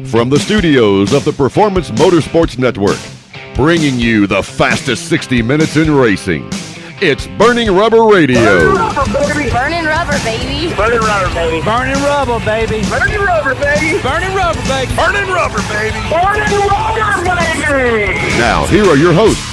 From the studios of the Performance Motorsports Network, bringing you the fastest 60 minutes in racing. It's Burning Rubber Radio. Burning rubber, baby. Burning rubber, baby. Burning rubber, baby. Burning rubber, baby. Burning rubber, baby. Burning rubber, baby. Burning rubber, baby. Now, here are your hosts.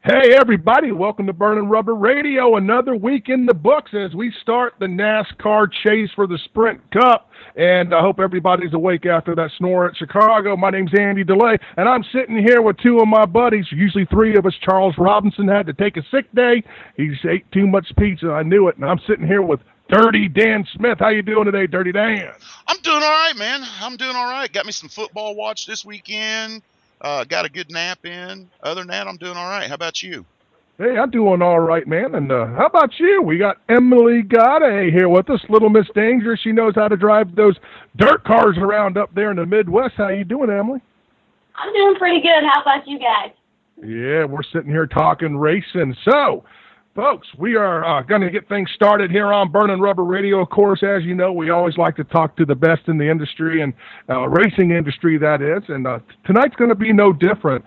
Hey, everybody. Welcome to Burning Rubber Radio. Another week in the books as we start the NASCAR chase for the Sprint Cup. And I hope everybody's awake after that snore at Chicago. My name's Andy DeLay, and I'm sitting here with two of my buddies, usually three of us. Charles Robinson had to take a sick day. He ate too much pizza. I knew it. And I'm sitting here with Dirty Dan Smith. How you doing today, Dirty Dan? I'm doing all right, man. I'm doing all right. Got me some football watch this weekend. Got a good nap in. Other than that, I'm doing all right. How about you? Hey, I'm doing all right, man. And how about you? We got Emily Gade here with us, Little Miss Danger. She knows how to drive those dirt cars around up there in the Midwest. How you doing, Emily? I'm doing pretty good. How about you guys? Yeah, we're sitting here talking racing. So, folks, we are going to get things started here on Burning Rubber Radio. Of course, as you know, we always like to talk to the best in the industry and racing industry, that is. And tonight's going to be no different.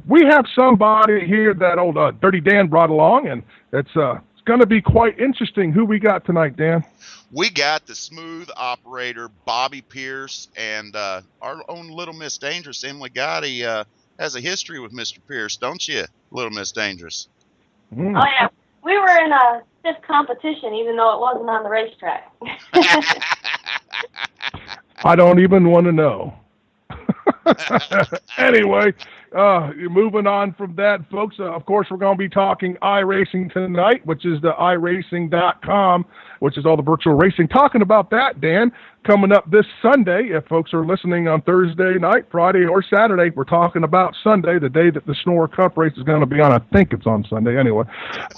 We have somebody here that old Dirty Dan brought along, and it's going to be quite interesting. Who we got tonight, Dan? We got the smooth operator, Bobby Pierce, and our own Little Miss Dangerous, Emily Gotti, has a history with Mr. Pierce, don't you, Little Miss Dangerous? Mm. Oh, yeah. We were in a stiff competition, even though it wasn't on the racetrack. I don't even want to know. Anyway, moving on from that, folks, of course, we're going to be talking iRacing tonight, which is the iRacing.com, which is all the virtual racing. Talking about that, Dan, coming up this Sunday, if folks are listening on Thursday night, Friday, or Saturday, we're talking about Sunday, the day that the Snore Cup race is going to be on. I think it's on Sunday. Anyway,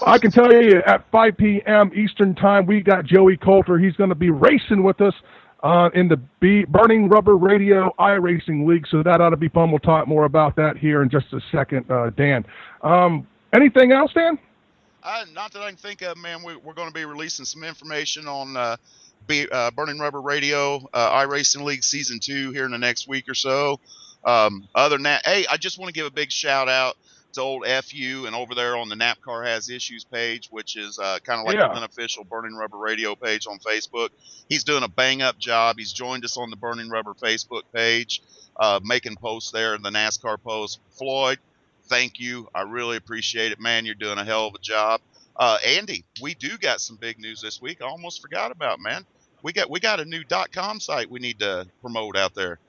I can tell you at 5 p.m. Eastern Time, we got Joey Coulter. He's going to be racing with us in the Burning Rubber Radio iRacing League, so that ought to be fun. We'll talk more about that here in just a second, Dan. Anything else, Dan? Not that I can think of, man. We're going to be releasing some information on Burning Rubber Radio iRacing League Season 2 here in the next week or so. Other than that, hey, I just want to give a big shout-out to old FU, and over there on the NAPCAR Has Issues page, which is kind of like the unofficial Burning Rubber Radio page on Facebook. He's doing a bang-up job. He's joined us on the Burning Rubber Facebook page, making posts there in the NASCAR post. Floyd, thank you. I really appreciate it, man. You're doing a hell of a job. Andy, we do got some big news this week. I almost forgot about, man. We got a new .com site we need to promote out there.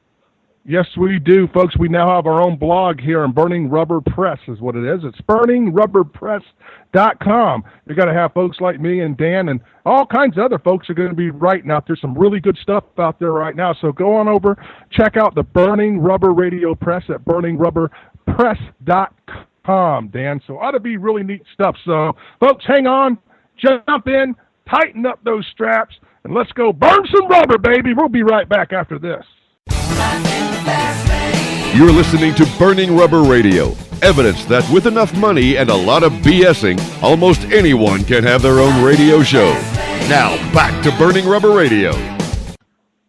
Yes, we do, folks. We now have our own blog here on Burning Rubber Press is what it is. It's burningrubberpress.com. You're going to have folks like me and Dan and all kinds of other folks are going to be writing out there. Some really good stuff out there right now. So go on over, check out the Burning Rubber Radio Press at burningrubberpress.com, Dan. So ought to be really neat stuff. So, folks, hang on, jump in, tighten up those straps, and let's go burn some rubber, baby. We'll be right back after this. You're listening to Burning Rubber Radio, evidence that with enough money and a lot of BSing, almost anyone can have their own radio show. Now, back to Burning Rubber Radio.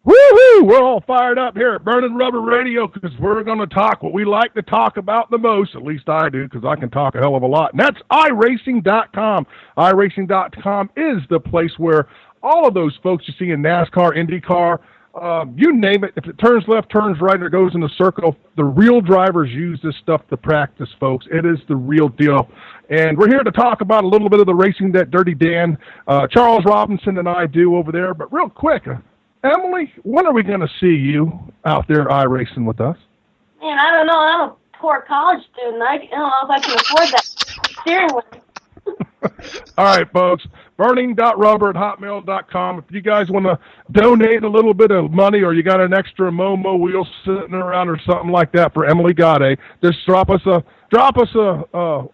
Woo-hoo! We're all fired up here at Burning Rubber Radio because we're going to talk what we like to talk about the most. At least I do, because I can talk a hell of a lot. And that's iRacing.com. iRacing.com is the place where all of those folks you see in NASCAR, IndyCar, you name it. If it turns left, turns right, or it goes in a circle, the real drivers use this stuff to practice, folks. It is the real deal. And we're here to talk about a little bit of the racing that Dirty Dan, Charles Robinson, and I do over there. But real quick, Emily, when are we going to see you out there iRacing with us? Man, I don't know. I'm a poor college student. I don't know if I can afford that steering wheel. All right, folks, burning.rubber@hotmail.com. If you guys want to donate a little bit of money or you got an extra Momo wheel sitting around or something like that for Emily Gade, just drop us a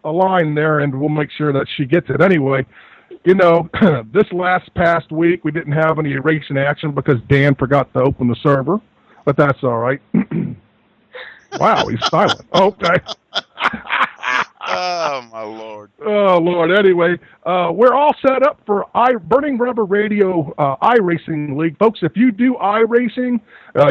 line there, and we'll make sure that she gets it. Anyway, you know, this past week we didn't have any racing action because Dan forgot to open the server, but that's all right. Wow, he's silent. Okay. Oh my Lord. Oh, Lord. Anyway, we're all set up for Burning Rubber Radio iRacing League. Folks, if you do iRacing,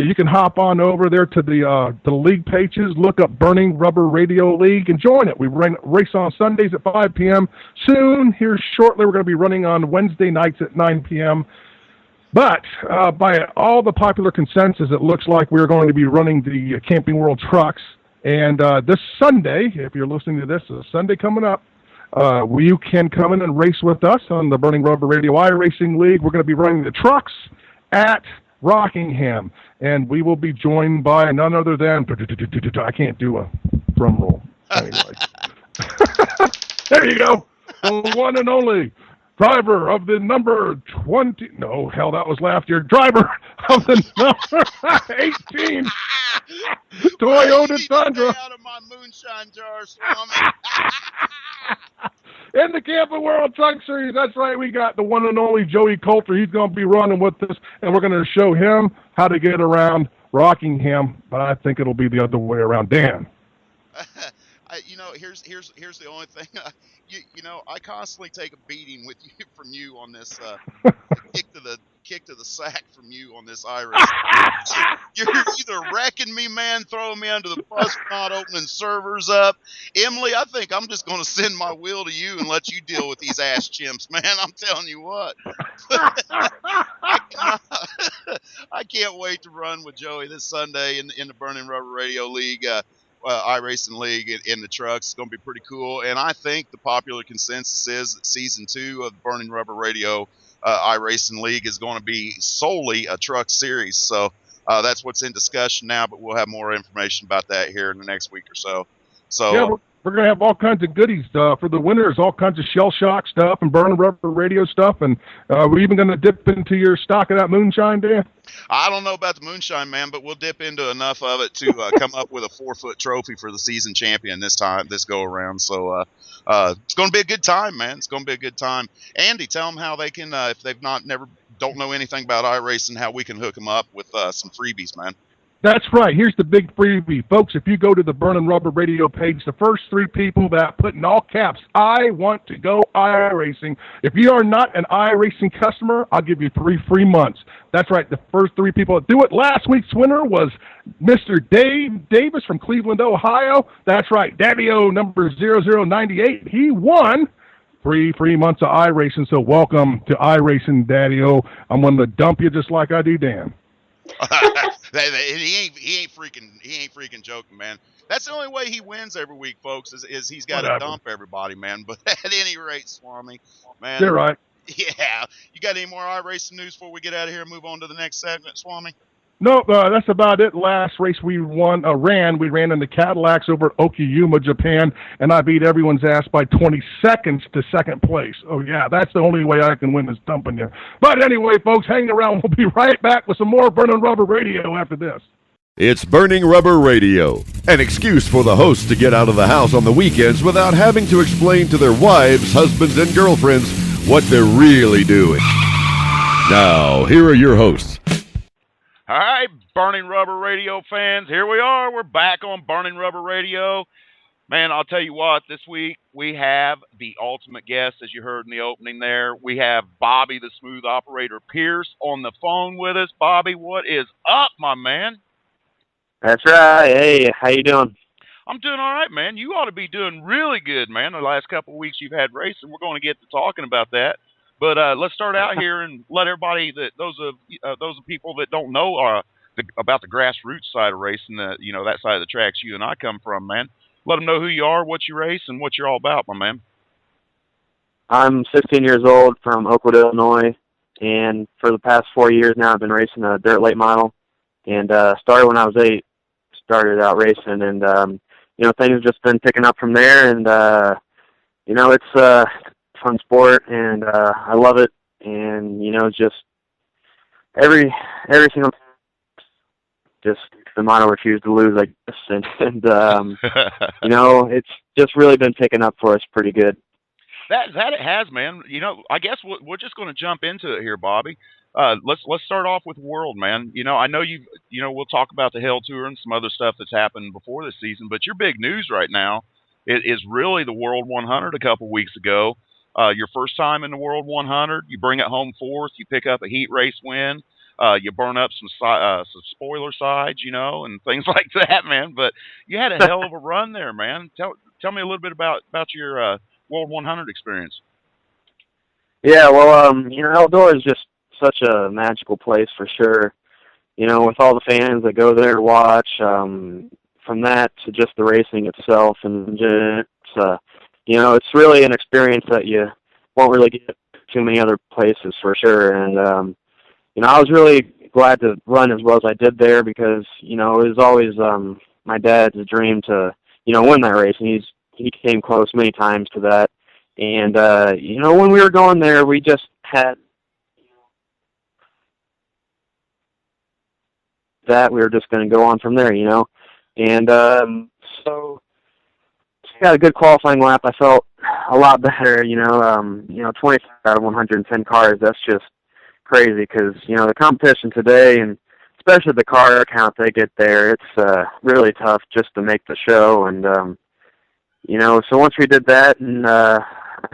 you can hop on over there to the league pages, look up Burning Rubber Radio League, and join it. We race on Sundays at 5 p.m. Soon, here shortly, we're going to be running on Wednesday nights at 9 p.m. But by all the popular consensus, it looks like we're going to be running the Camping World trucks. And this Sunday, if you're listening to this, Sunday coming up, you can come in and race with us on the Burning Rubber Radio iRacing League. We're going to be running the trucks at Rockingham, and we will be joined by none other than, I can't do a drum roll. Anyway. There you go. The one and only driver of the number 20, no, hell, that was last year. Driver of the number 18 Toyota Tundra. Out of my moonshine jar, Swami. In the Camping World Truck Series, that's right, we got the one and only Joey Coulter. He's going to be running with us, and we're going to show him how to get around Rockingham, but I think it'll be the other way around. Dan. Here's the only thing. I constantly take a beating from you on this kick to the sack from you on this Irish. You're either wrecking me, man, throwing me under the bus, not opening servers up. Emily, I think I'm just going to send my wheel to you and let you deal with these ass chimps, man. I'm telling you what. I can't wait to run with Joey this Sunday in the Burning Rubber Radio League. iRacing League in the trucks. It's going to be pretty cool. And I think the popular consensus is that Season 2 of the Burning Rubber Radio iRacing League is going to be solely a truck series. So that's what's in discussion now, but we'll have more information about that here in the next week or so. So yeah, we're going to have all kinds of goodies for the winners, all kinds of shell shock stuff and Burning Rubber Radio stuff. And we're even going to dip into your stock of that moonshine, Dan. I don't know about the moonshine, man, but we'll dip into enough of it to come up with a 4-foot trophy for the season champion this go around. So it's going to be a good time, man. It's going to be a good time. Andy, tell them how they can, if they've don't know anything about iRacing, how we can hook them up with some freebies, man. That's right. Here's the big freebie. Folks, if you go to the Burning Rubber Radio page, the first 3 people that put in all caps, I want to go iRacing. If you are not an iRacing customer, I'll give you 3 free months. That's right. The first 3 people that do it. Last week's winner was Mr. Dave Davis from Cleveland, Ohio. That's right. Daddy-O number 0098. He won 3 free months of iRacing. So welcome to iRacing, Daddy-O. I'm going to dump you just like I do Dan. He ain't freaking joking, man. That's the only way he wins every week, folks, is he's got to dump everybody, man. But at any rate, Swami, man. You're right. Yeah. You got any more iRacing news before we get out of here and move on to the next segment, Swami? No, that's about it. Last race we ran in the Cadillacs over at Okayama, Japan, and I beat everyone's ass by 20 seconds to second place. Oh, yeah, that's the only way I can win is dumping you. But anyway, folks, hang around. We'll be right back with some more Burning Rubber Radio after this. It's Burning Rubber Radio, an excuse for the hosts to get out of the house on the weekends without having to explain to their wives, husbands, and girlfriends what they're really doing. Now, here are your hosts. All right, Burning Rubber Radio fans, here we are. We're back on Burning Rubber Radio. Man, I'll tell you what, this week we have the ultimate guest, as you heard in the opening there. We have Bobby, the Smooth Operator Pierce, on the phone with us. Bobby, what is up, my man? That's right. Hey, how you doing? I'm doing all right, man. You ought to be doing really good, man. The last couple of weeks you've had racing. We're going to get to talking about that. But let's start out here and let everybody those people that don't know about the grassroots side of racing, that side of the tracks you and I come from, man. Let them know who you are, what you race, and what you're all about, my man. I'm 16 years old from Oakwood, Illinois, and for the past 4 years now I've been racing a dirt late model, and started when I was 8. Started out racing, and things have just been picking up from there, and it's fun sport, and I love it, and just every single just the motto refuse to lose, I guess, and it's just really been picking up for us pretty good. That it has, man. I guess we're just going to jump into it here, Bobby. Let's start off with World, man. I know we'll talk about the Hell Tour and some other stuff that's happened before this season, but your big news right now It is really the World 100 a couple weeks ago. Your first time in the World 100, you bring it home fourth, you pick up a heat race win, you burn up some spoiler sides, and things like that, man. But you had a hell of a run there, man. Tell me a little bit about your World 100 experience. Yeah, well, Eldora is just such a magical place for sure. With all the fans that go there to watch, from that to just the racing itself, and it's really an experience that you won't really get too many other places for sure. And I was really glad to run as well as I did there because it was always my dad's dream to win that race, and he came close many times to that. And when we were going there, we just had that we were just going to go on from there, and so got a good qualifying lap. I felt a lot better, 25 out of 110 cars. That's just crazy because the competition today, and especially the car count they get there, it's really tough just to make the show. And so once we did that, and I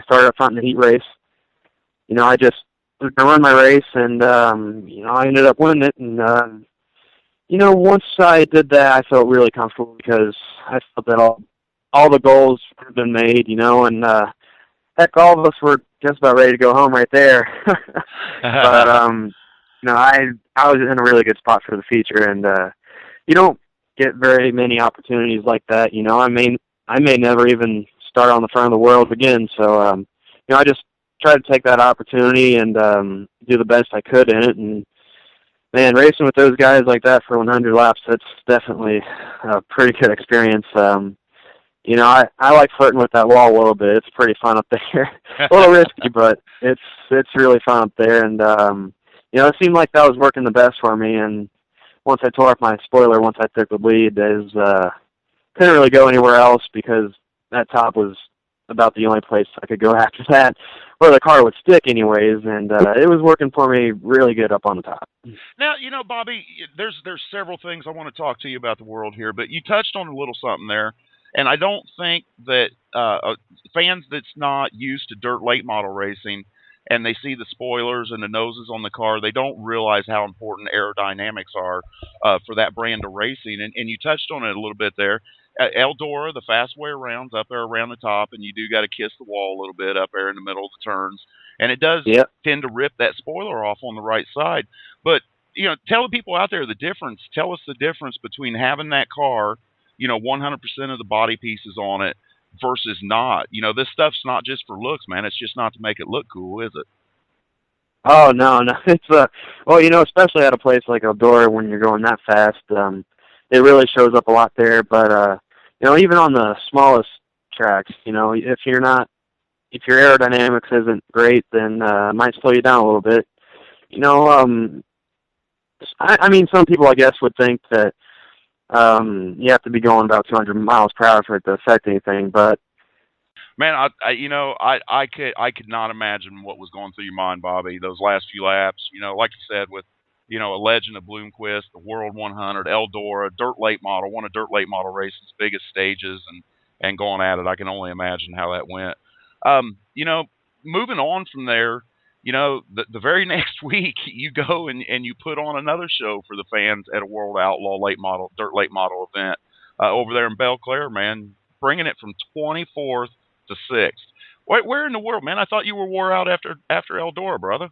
started up front in the heat race, I just run my race, and I ended up winning it. And once I did that, I felt really comfortable because I felt that all the goals have been made, and heck, all of us were just about ready to go home right there. But I was in a really good spot for the feature, and you don't get very many opportunities like that. I may never even start on the front of the world again. So I just tried to take that opportunity and do the best I could in it. And man, racing with those guys like that for 100 laps, that's definitely a pretty good experience. I like flirting with that wall a little bit. It's pretty fun up there. A little risky, but it's really fun up there. And it seemed like that was working the best for me. And once I tore up my spoiler, once I took the lead, couldn't really go anywhere else because that top was about the only place I could go after that, where the car would stick anyways, and it was working for me really good up on the top. Now, Bobby, there's several things I want to talk to you about the world here, but you touched on a little something there, and I don't think that fans that's not used to dirt late model racing and they see the spoilers and the noses on the car, they don't realize how important aerodynamics are for that brand of racing, and you touched on it a little bit there. Eldora, the fast way around's up there around the top, and you do got to kiss the wall a little bit up there in the middle of the turns, and it does tend to rip that spoiler off on the right side. But tell the people out there the difference. Tell us the difference between having that car, 100% of the body pieces on it versus not. This stuff's not just for looks, man. It's just not to make it look cool, is it? Oh no, it's well, especially at a place like Eldora when you're going that fast, it really shows up a lot there. But even on the smallest tracks, if your aerodynamics isn't great, then it might slow you down a little bit. I mean, some people I guess would think that you have to be going about 200 miles per hour for it to affect anything, but man, I could not imagine what was going through your mind, Bobby, those last few laps. Like you said, with a legend of Bloomquist, the World 100, Eldora, dirt late model, one of dirt late model racing's biggest stages, and going at it. I can only imagine how that went. Moving on from there, the very next week you go and you put on another show for the fans at a World Outlaw dirt late model event over there in Belle Claire, man, bringing it from 24th to 6th. Where in the world, man? I thought you were wore out after Eldora, brother.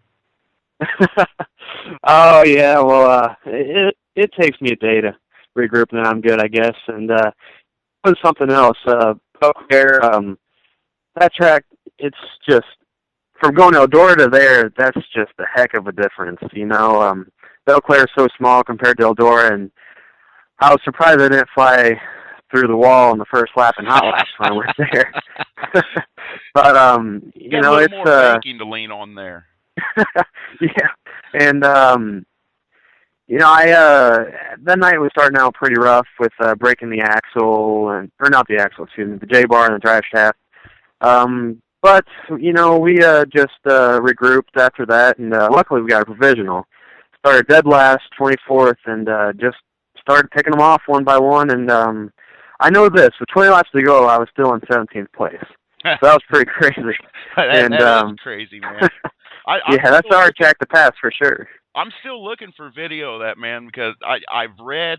Oh yeah, well, it takes me a day to regroup, and then I'm good, I guess. And it was something else. Belle Claire, that track, it's just from going to Eldora to there. That's just a heck of a difference, Belle Claire is so small compared to Eldora, and I was surprised I didn't fly through the wall in the first lap and hot laps when I went there. But it's more banking to lean on there. Yeah, and that night was starting out pretty rough with breaking the axle, the J-bar and the drive shaft. But we just regrouped after that, and luckily we got a provisional. Started dead last, 24th, and just started picking them off one by one. And I know this. With 20 laps to go, I was still in 17th place. So that was pretty crazy. that is crazy, man. Yeah, that's a hard track to pass for sure. I'm still looking for video of that, man, because I've read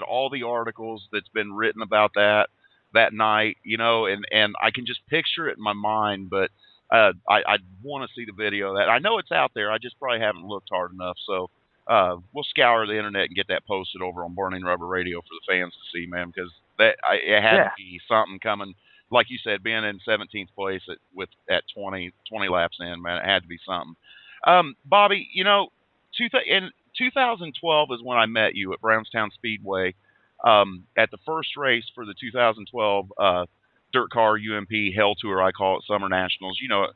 all the articles that's been written about that night, you know, and I can just picture it in my mind, but I want to see the video of that. I know it's out there. I just probably haven't looked hard enough. So we'll scour the internet and get that posted over on Burning Rubber Radio for the fans to see, man, because it had to be something coming. Like you said, being in 17th place at 20 laps in, man, it had to be something. Bobby, you know, in 2012 is when I met you at Brownstown Speedway at the first race for the 2012 Dirt Car UMP Hell Tour, I call it, Summer Nationals. You know,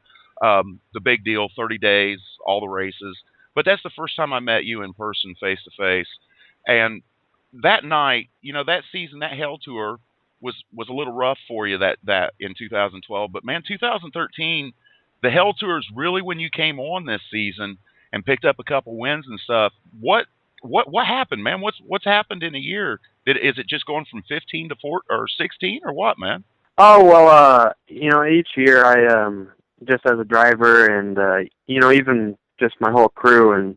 the big deal, 30 days, all the races. But that's the first time I met you in person, face to face. And that night, you know, that season, that Hell Tour was a little rough for you that in 2012. But man, 2013, the Hell Tour is really when you came on this season and picked up a couple wins and stuff. What happened, man? What's happened in a year? Is it just going from 15 to 4 or 16 or what, man? Oh, well, you know, each year I just as a driver and you know, even just my whole crew and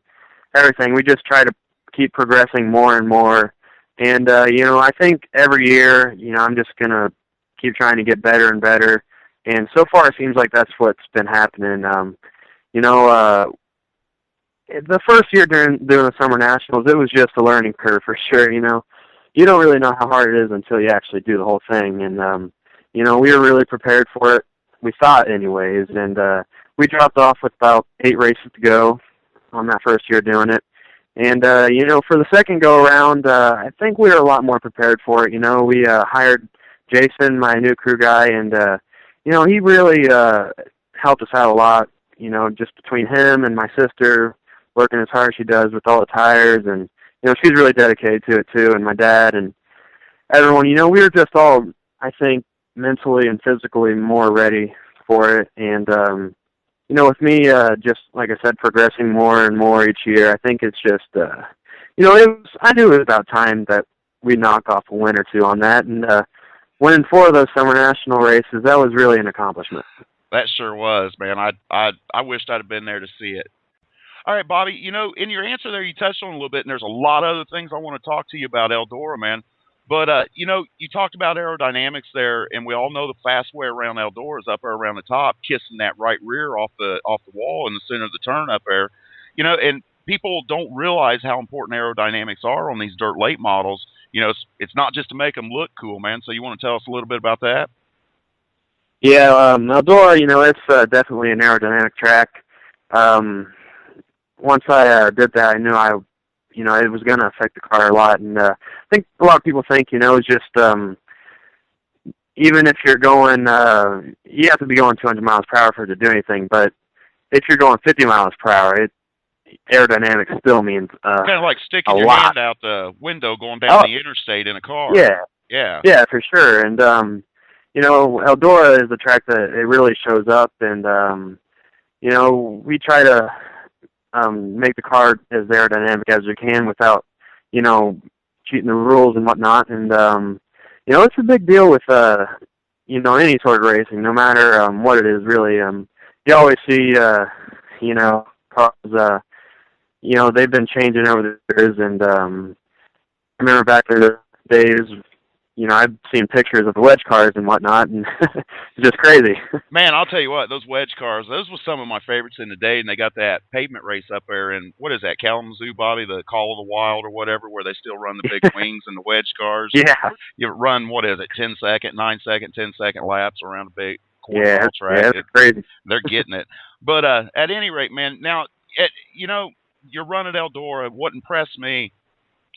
everything, we just try to keep progressing more and more. And you know, I think every year, you know, I'm just gonna keep trying to get better and better. And so far, it seems like that's what's been happening. You know, the first year doing the Summer Nationals, it was just a learning curve for sure. You know, you don't really know how hard it is until you actually do the whole thing. And you know, we were really prepared for it. We thought, anyways. And we dropped off with about 8 races to go on that first year doing it. And, you know, for the second go-around, I think we were a lot more prepared for it. You know, we hired Jason, my new crew guy, and, you know, he really helped us out a lot, you know, just between him and my sister working as hard as she does with all the tires. And, you know, she's really dedicated to it, too, and my dad and everyone. You know, we were just all, I think, mentally and physically more ready for it. And, you know, with me, just like I said, progressing more and more each year, I think it's just, you know, I knew it was about time that we knock off a win or two on that. And winning 4 of those Summer National races, that was really an accomplishment. That sure was, man. I wished I'd have been there to see it. All right, Bobby, you know, in your answer there, you touched on a little bit, and there's a lot of other things I want to talk to you about Eldora, man. But, you know, you talked about aerodynamics there, and we all know the fast way around Eldora is up there around the top, kissing that right rear off the wall in the center of the turn up there. You know, and people don't realize how important aerodynamics are on these dirt late models. You know, it's not just to make them look cool, man. So you want to tell us a little bit about that? Yeah, Eldora, you know, it's definitely an aerodynamic track. Once I did that, I knew you know, it was going to affect the car a lot. And I think a lot of people think, you know, just even if you're going, you have to be going 200 miles per hour for it to do anything. But if you're going 50 miles per hour, aerodynamics still means kind of like sticking your hand out the window going down the interstate in a car. Yeah, for sure. And you know, Eldora is a track that it really shows up. And you know, we try to make the car as aerodynamic as we can without, you know, cheating the rules and whatnot. And, you know, it's a big deal with, you know, any sort of racing, no matter what it is, really. You always see, you know, cars, you know, they've been changing over the years. And I remember back in the days, you know, I've seen pictures of the wedge cars and whatnot, and it's just crazy. Man, I'll tell you what, those wedge cars, those were some of my favorites in the day, and they got that pavement race up there in, what is that, Kalamazoo, Bobby, the Call of the Wild or whatever, where they still run the big wings and the wedge cars. Yeah. You run, what is it, 10-second, 9-second, 10-second laps around a big corner track. Yeah, it's crazy. They're getting it. But at any rate, man, now, you know, your run at Eldora, what impressed me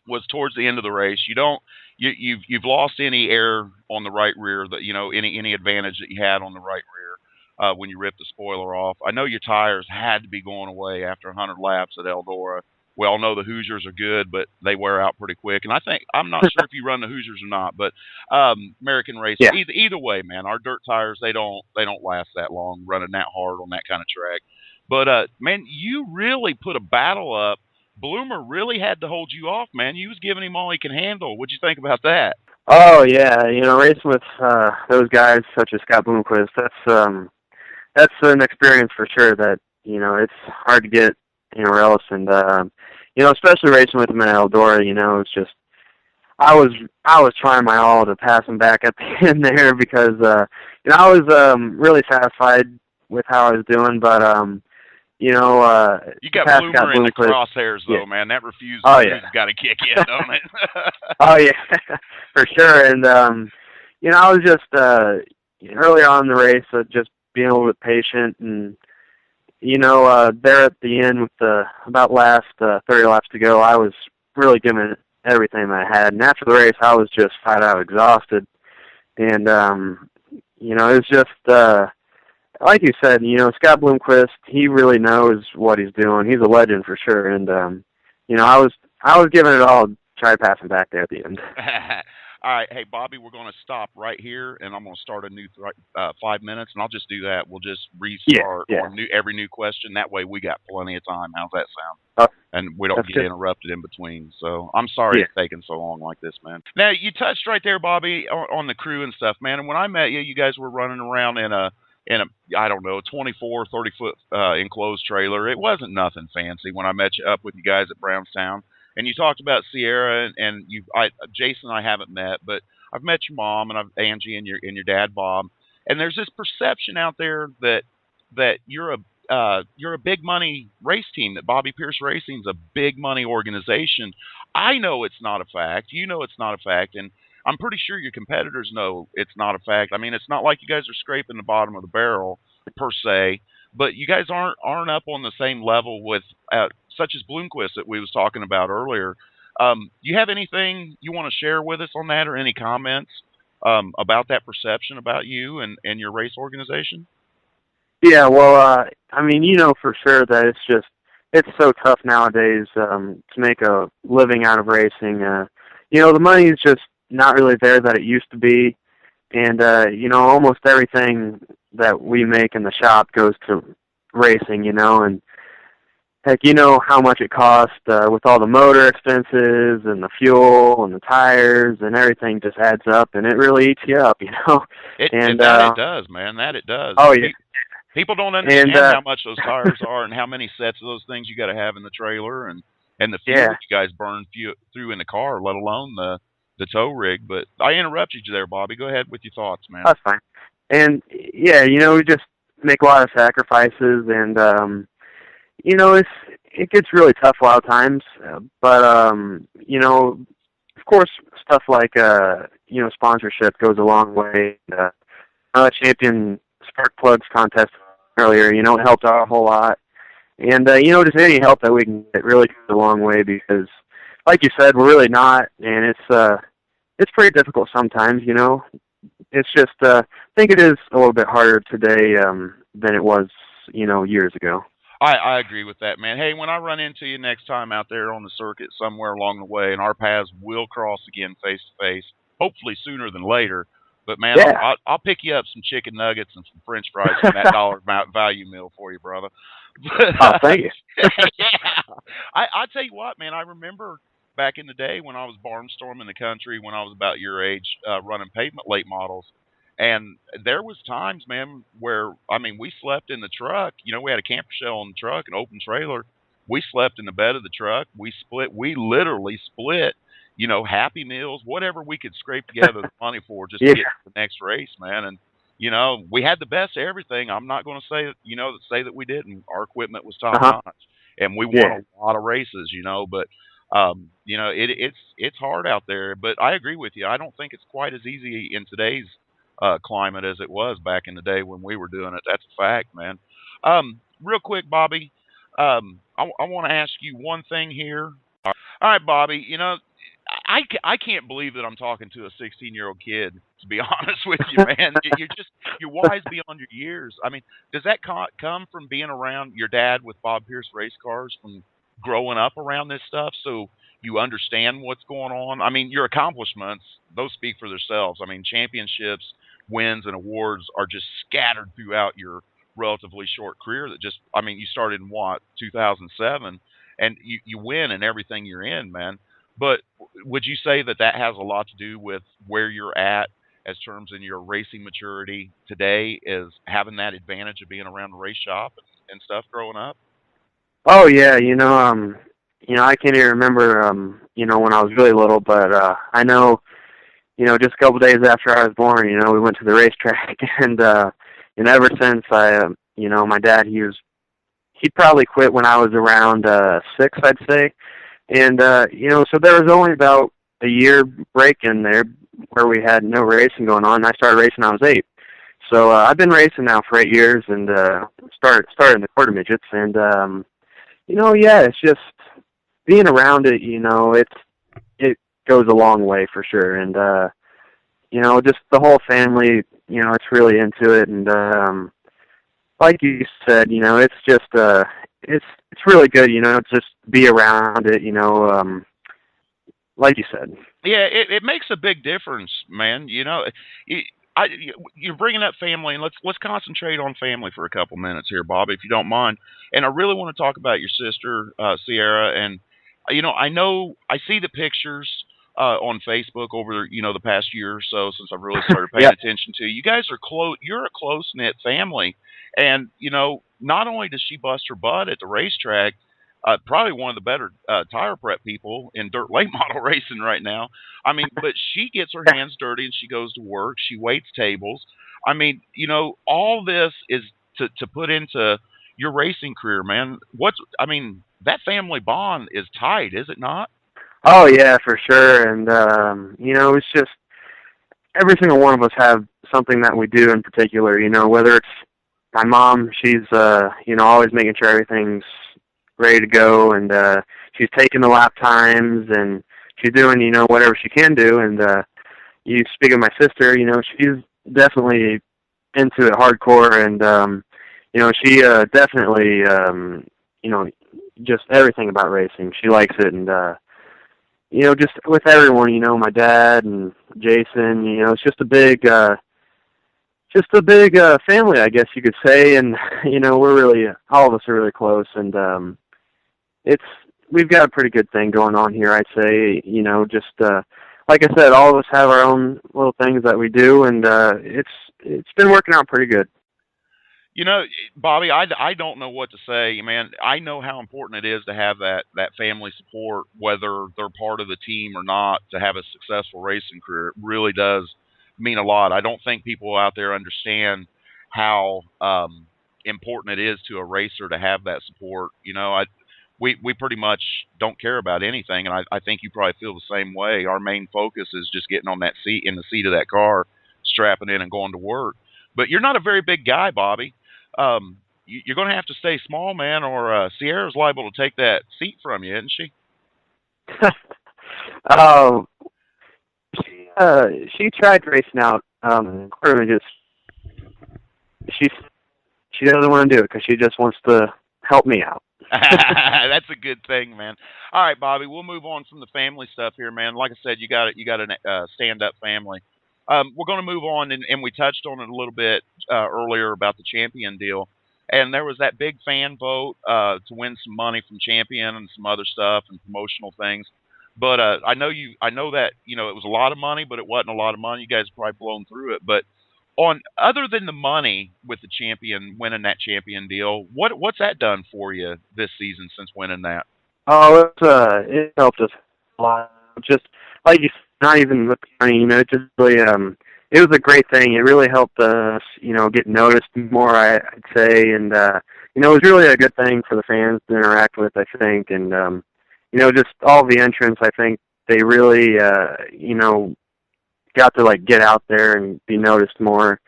was towards the end of the race, you've lost any air on the right rear, that, you know, any advantage that you had on the right rear when you ripped the spoiler off. I know your tires had to be going away after 100 laps at Eldora. We all know the Hoosiers are good, but they wear out pretty quick. And I'm not sure if you run the Hoosiers or not, but American Racer, either way, man, our dirt tires, they don't last that long running that hard on that kind of track. But man, you really put a battle up. Bloomer really had to hold you off, man. You was giving him all he can handle. What'd you think about that? Oh yeah, racing with those guys such as Scott Bloomquist, that's an experience for sure that, it's hard to get anywhere else. And especially racing with him in Eldora, it's just I was trying my all to pass him back at the end there because I was really satisfied with how I was doing, but you got Bloomer in the Bloomquist, crosshairs though, yeah. man. That refusal Oh, yeah. has got to kick in, don't it? Oh yeah, for sure. And I was just earlier on in the race, just being a little bit patient, and there at the end with the about last 30 laps to go, I was really giving it everything I had. And after the race, I was just flat out exhausted. And it was just like you said, Scott Bloomquist, he really knows what he's doing. He's a legend for sure. And I was giving it all. Try to pass him back there at the end. All right, hey Bobby, we're going to stop right here, and I'm going to start a new 5 minutes, and I'll just do that. We'll just restart on every new question. That way, we got plenty of time. How's that sound? And we don't get interrupted in between. So I'm sorry it's taking so long like this, man. Now you touched right there, Bobby, on the crew and stuff, man. And when I met you, you guys were running around in a I don't know, 24, 30 foot enclosed trailer. It wasn't nothing fancy when I met you up with you guys at Brownstown. And you talked about Sierra, and Jason I haven't met, but I've met your mom and Angie and your dad Bob. And there's this perception out there that you're a big money race team, that Bobby Pierce Racing's a big money organization. I know it's not a fact. You know it's not a fact, and I'm pretty sure your competitors know it's not a fact. I mean, it's not like you guys are scraping the bottom of the barrel per se, but you guys aren't up on the same level with such as Bloomquist that we was talking about earlier. Do you have anything you want to share with us on that, or any comments about that perception about you and your race organization? Yeah, well, I mean, for sure that it's so tough nowadays to make a living out of racing. The money is just not really there that it used to be, and almost everything that we make in the shop goes to racing, and heck, how much it costs with all the motor expenses and the fuel and the tires and everything just adds up, and it really eats you up, It does, man. That it does. Oh, yeah. People don't understand how much those tires are and how many sets of those things you got to have in the trailer, and the fuel you guys burn through in the car, let alone the tow rig. But I interrupted you there, Bobby. Go ahead with your thoughts, man. That's fine. And yeah, we just make a lot of sacrifices, and it gets really tough a lot of times. But of course, stuff like sponsorship goes a long way. Champion Spark Plugs contest earlier, it helped out a whole lot. And just any help that we can get really goes a long way, because, like you said, we're really not, and it's pretty difficult sometimes. It's just I think it is a little bit harder today than it was years ago. I agree with that, man. Hey, when I run into you next time out there on the circuit somewhere along the way, and our paths will cross again face to face, hopefully sooner than later. But man, I'll pick you up some chicken nuggets and some French fries from that dollar value meal for you, brother. Thank you. Yeah, I tell you what, man. I remember back in the day when I was barnstorming the country, when I was about your age, running pavement late models. And there was times, man, where, we slept in the truck. We had a camper shell on the truck, an open trailer. We slept in the bed of the truck. We literally split, Happy Meals, whatever we could scrape together the money for just to get to the next race, man. And, we had the best of everything. I'm not going to say that we didn't. Our equipment was top notch, and we won a lot of races, but it's hard out there. But I agree with you. I don't think it's quite as easy in today's climate as it was back in the day when we were doing it. That's a fact, man. Real quick, Bobby, I want to ask you one thing here. All right, Bobby, I can't believe that I'm talking to a 16-year-old kid, to be honest with you, man. You're wise beyond your years. Does that come from being around your dad with Bob Pierce race cars, from growing up around this stuff, so you understand what's going on? Your accomplishments, those speak for themselves. Championships, wins, and awards are just scattered throughout your relatively short career that just, you started in 2007, and you win in everything you're in, man. But would you say that that has a lot to do with where you're at as terms in your racing maturity today, is having that advantage of being around the race shop and stuff growing up? Oh yeah, I can't even remember, when I was really little, but I know, just a couple days after I was born, we went to the racetrack, and ever since my dad, he'd probably quit when I was around 6, I'd say, and so there was only about a year break in there where we had no racing going on. I started racing when I was 8. So I've been racing now for 8 years, and started in the quarter midgets, and yeah, it's just being around it. It goes a long way for sure, and just the whole family. It's really into it, and like you said, it's just it's really good. Just be around it. Like you said. Yeah, it makes a big difference, man. You're bringing up family, and let's concentrate on family for a couple minutes here, Bobby, if you don't mind. And I really want to talk about your sister, Sierra. And I see the pictures on Facebook over the past year or so since I've really started paying attention to you. You guys are close. You're a close knit family, and not only does she bust her butt at the racetrack. Probably one of the better tire prep people in dirt late model racing right now. I mean, but she gets her hands dirty and she goes to work. She waits tables. I mean, all this is to put into your racing career, man. That family bond is tight, is it not? Oh yeah, for sure. And it's just every single one of us have something that we do in particular. Whether it's my mom, she's always making sure everything's ready to go, and she's taking the lap times, and she's doing whatever she can do. And you speak of my sister, she's definitely into it hardcore, and she definitely just everything about racing, she likes it. And just with everyone, my dad and Jason, it's just a big family, I guess you could say. And we're really, all of us are really close, and we've got a pretty good thing going on here, I'd say. Just like I said, all of us have our own little things that we do, and it's been working out pretty good. Bobby, I don't know what to say, man. I know how important it is to have that family support, whether they're part of the team or not, to have a successful racing career. It really does mean a lot. I don't think people out there understand how important it is to a racer to have that support. We pretty much don't care about anything, and I think you probably feel the same way. Our main focus is just getting on in the seat of that car, strapping in and going to work. But you're not a very big guy, Bobby. You're going to have to stay small, man, or Sierra's liable to take that seat from you, isn't she? She tried racing out. She doesn't want to do it because she just wants to help me out. That's a good thing, man. All right, Bobby, we'll move on from the family stuff here, man. Like I said, you got a stand-up family. We're going to move on, and we touched on it a little bit earlier about the Champion deal. And there was that big fan vote to win some money from Champion and some other stuff and promotional things. But I know that it was a lot of money, but it wasn't a lot of money. You guys have probably blown through it. But other than the money with the Champion, winning that Champion deal, what's that done for you this season since winning that? Oh, it helped us a lot. Just like you, not even with the money, it just really, it was a great thing. It really helped us, get noticed more, I'd say, and it was really a good thing for the fans to interact with, I think, and just all the entrants, I think they really, got to get out there and be noticed more,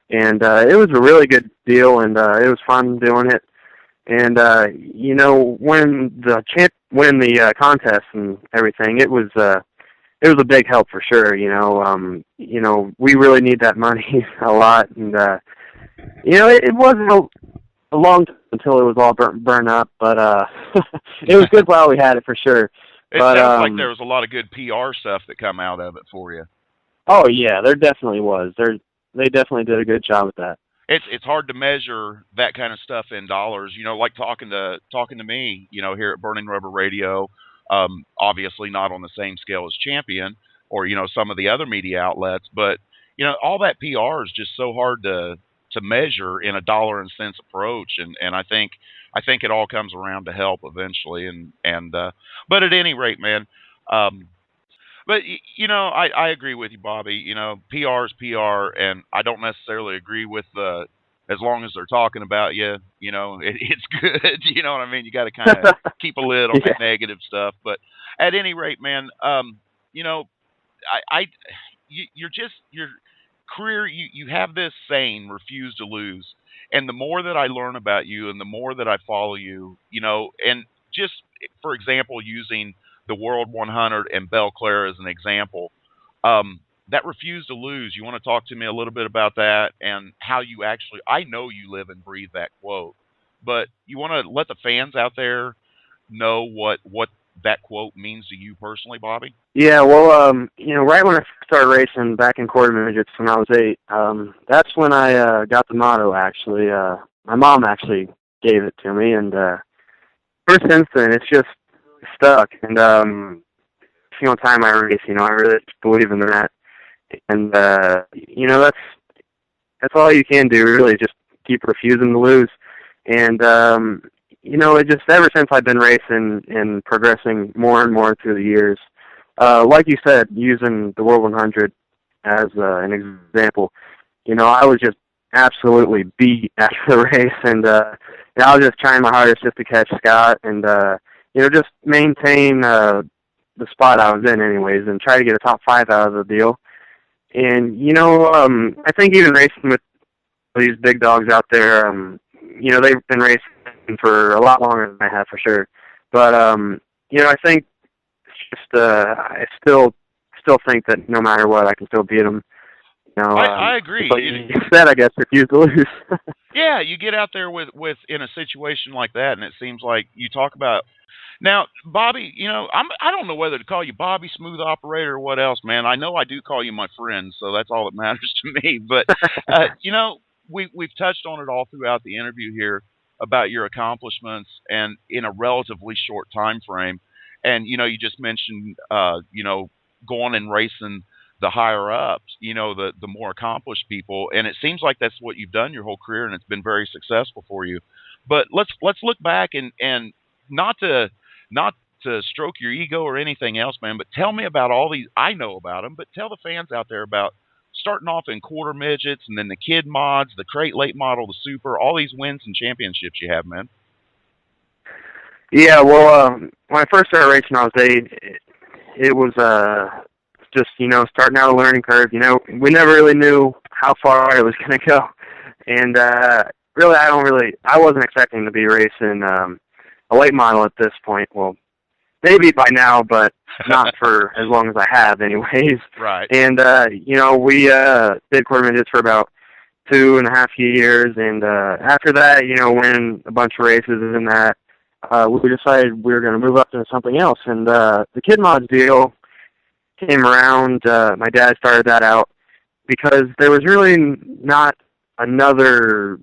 and it was a really good deal, and it was fun doing it. And when the contest and everything, it was a big help for sure. We really need that money a lot, and it wasn't a long time until it was all burned up, but it was good while we had it for sure. It sounds like there was a lot of good PR stuff that come out of it for you. Oh yeah, there definitely was. They definitely did a good job with that. It's hard to measure that kind of stuff in dollars. Like talking to me, here at Burning Rubber Radio. Obviously not on the same scale as Champion or, some of the other media outlets, but, all that PR is just so hard to measure in a dollar and cents approach. And I think it all comes around to help eventually. But at any rate, man, but I agree with you, Bobby. PR is PR, and I don't necessarily agree with as long as they're talking about you, it's good. You know what I mean? You got to kind of keep a lid on that negative stuff. But at any rate, man, your career, you have this saying, refuse to lose. And the more that I learn about you and the more that I follow you, and just, for example, using the World 100 and Belle Claire as an example, that refuse to lose, you want to talk to me a little bit about that and how you actually, I know you live and breathe that quote, but you want to let the fans out there know what that quote means to you personally, Bobby? Yeah, well, right when I started racing back in quarter midgets when I was 8, that's when I got the motto, actually. My mom actually gave it to me, and ever since then, it's just stuck. And single time I race, I really believe in that. And, that's all you can do, really, just keep refusing to lose. And, it just, ever since I've been racing and progressing more and more through the years, like you said, using the World 100 as an example, I was just absolutely beat after the race, and I was just trying my hardest just to catch Scott and, just maintain the spot I was in anyways and try to get a top 5 out of the deal. And, I think even racing with these big dogs out there, they've been racing for a lot longer than I have for sure. But, I think it's just, I still think that no matter what, I can still beat them. I agree. But you said, I guess, refuse to lose. Yeah, you get out there with in a situation like that, and it seems like you talk about. Now, Bobby, I don't know whether to call you Bobby, smooth operator, or what else, man. I know I do call you my friend, so that's all that matters to me. But we've touched on it all throughout the interview here about your accomplishments and in a relatively short time frame. And you just mentioned going and racing the higher ups, the more accomplished people, and it seems like that's what you've done your whole career, and it's been very successful for you. But let's look back and not to stroke your ego or anything else, man, but tell me about all these. I know about them, but tell the fans out there about starting off in quarter midgets and then the kid mods, the crate late model, the super, all these wins and championships you have, man. Yeah, well, when I first started racing, I was 8. It was just, starting out a learning curve. We never really knew how far it was going to go. And really, I wasn't expecting to be racing a late model at this point. Well, maybe by now, but not for as long as I have anyways. Right. And, we did quarter midgets for about 2.5 years. And after that, winning a bunch of races and that, we decided we were going to move up to something else. And the Kid Mods deal came around. My dad started that out because there was really not another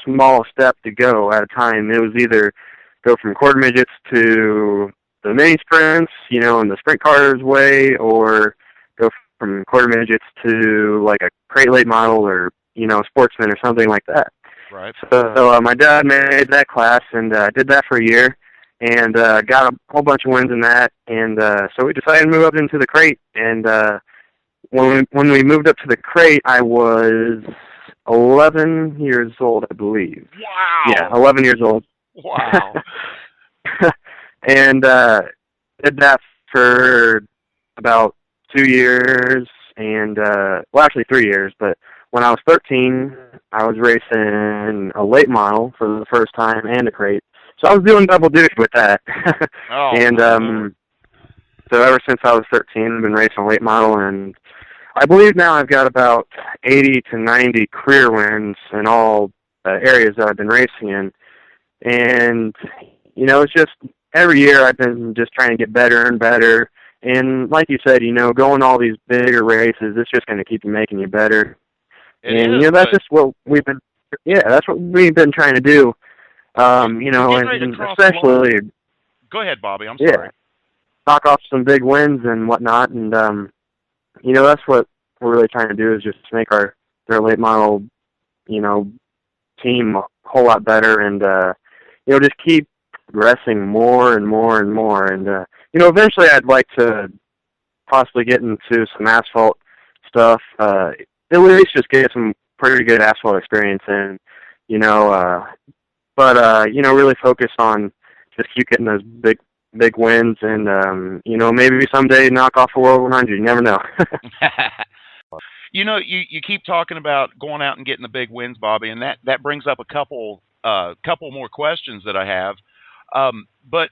small step to go at a time. It was either go from quarter midgets to the mini sprints, in the sprint cars way, or go from quarter midgets to like a crate late model or, sportsman or something like that. Right. So my dad made that class and did that for a year and got a whole bunch of wins in that. And so we decided to move up into the crate. And when we moved up to the crate, I was 11 years old, I believe. Wow. Yeah, 11 years old. Wow. And did that for about 2 years and, well, actually 3 years. But when I was 13, I was racing a late model for the first time and a crate. So I was doing double duty with that. Oh, and so ever since I was 13, I've been racing a late model, and I believe now I've got about 80 to 90 career wins in all areas that I've been racing in. And, it's just every year I've been just trying to get better and better. And like you said, going all these bigger races, it's just going to keep making you better. That's just what we've been, that's what we've been trying to do. And especially. Go ahead, Bobby. I'm sorry. knock off some big wins and whatnot. And, that's what we're really trying to do, is just make our late model, team a whole lot better, and, just keep progressing more and more and more. And, eventually I'd like to possibly get into some asphalt stuff, at least just get some pretty good asphalt experience in, really focus on just keep getting those big wins, and, maybe someday knock off a World 100. You never know. You keep talking about going out and getting the big wins, Bobby, and that brings up a couple more questions that I have. But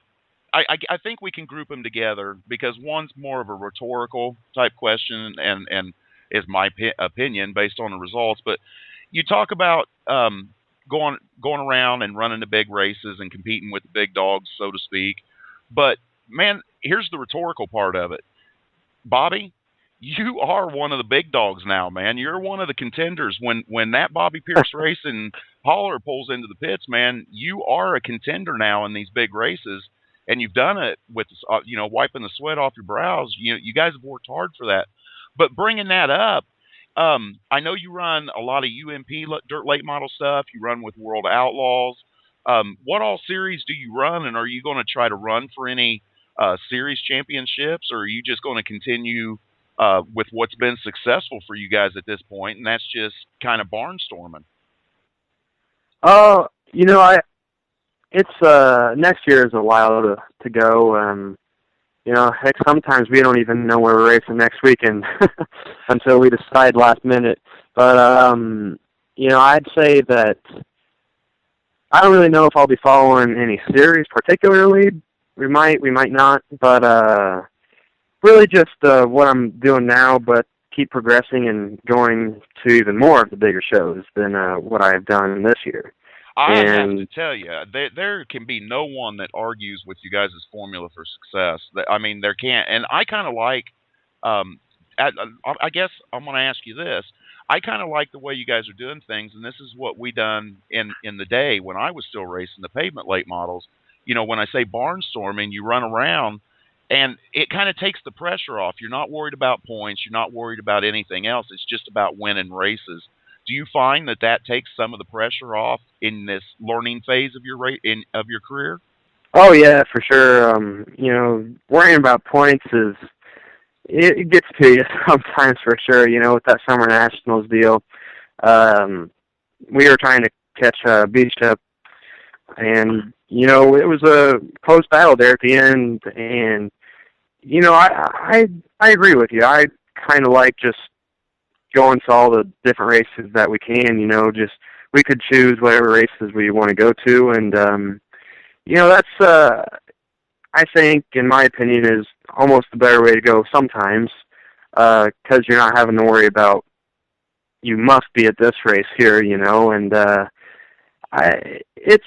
I think we can group them together, because one's more of a rhetorical type question, and is my opinion based on the results. But you talk about going around and running the big races and competing with the big dogs, so to speak. But man, here's the rhetorical part of it, Bobby. You are one of the big dogs now, man. You're one of the contenders. When that Bobby Pierce Racing hauler pulls into the pits, man, you are a contender now in these big races, and you've done it with, wiping the sweat off your brows. You guys have worked hard for that. But bringing that up, I know you run a lot of UMP dirt late model stuff. You run with World Outlaws. What all series do you run, and are you going to try to run for any series championships, or are you just going to continue with what's been successful for you guys at this point, and that's just kind of barnstorming? It's next year is a while to go. Heck, sometimes we don't even know where we're racing next weekend until we decide last minute. But I'd say that I don't really know if I'll be following any series particularly. We might not, but really just what I'm doing now, but keep progressing and going to even more of the bigger shows than what I've done this year. I have to tell you, there can be no one that argues with you guys' formula for success. I mean, there can't. And I kind of like, I guess I'm going to ask you this. I kind of like the way you guys are doing things, and this is what we done in the day when I was still racing the pavement late models. When I say barnstorming, you run around, and it kind of takes the pressure off. You're not worried about points. You're not worried about anything else. It's just about winning races. Do you find that takes some of the pressure off in this learning phase of your career? Oh yeah, for sure. Worrying about points it gets to you sometimes, for sure. With that Summer Nationals deal, we were trying to catch Bishop, and it was a close battle there at the end. And I agree with you. I kind of like just going to all the different races that we can, just we could choose whatever races we want to go to. And, that's, I think, in my opinion, is almost the better way to go sometimes, because you're not having to worry about, you must be at this race here, and it's,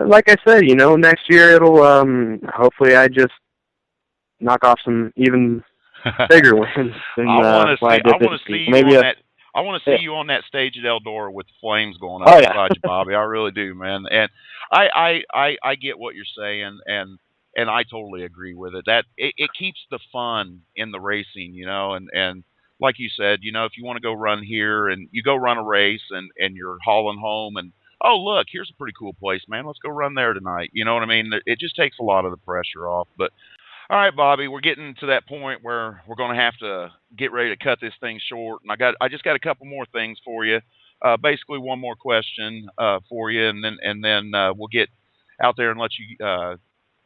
like I said, next year it'll, hopefully I just knock off some even bigger wins. Than, I want to see you on that. I want to see you on that stage at Eldora with the flames going up beside you, Bobby. I really do, man. And I get what you're saying, and I totally agree with it. That it keeps the fun in the racing, and like you said, if you want to go run here and you go run a race and you're hauling home and, oh, look, here's a pretty cool place, man. Let's go run there tonight. You know what I mean? It just takes a lot of the pressure off. But all right, Bobby, we're getting to that point where we're going to have to get ready to cut this thing short. And I just got a couple more things for you. Basically, one more question for you, and then we'll get out there and let you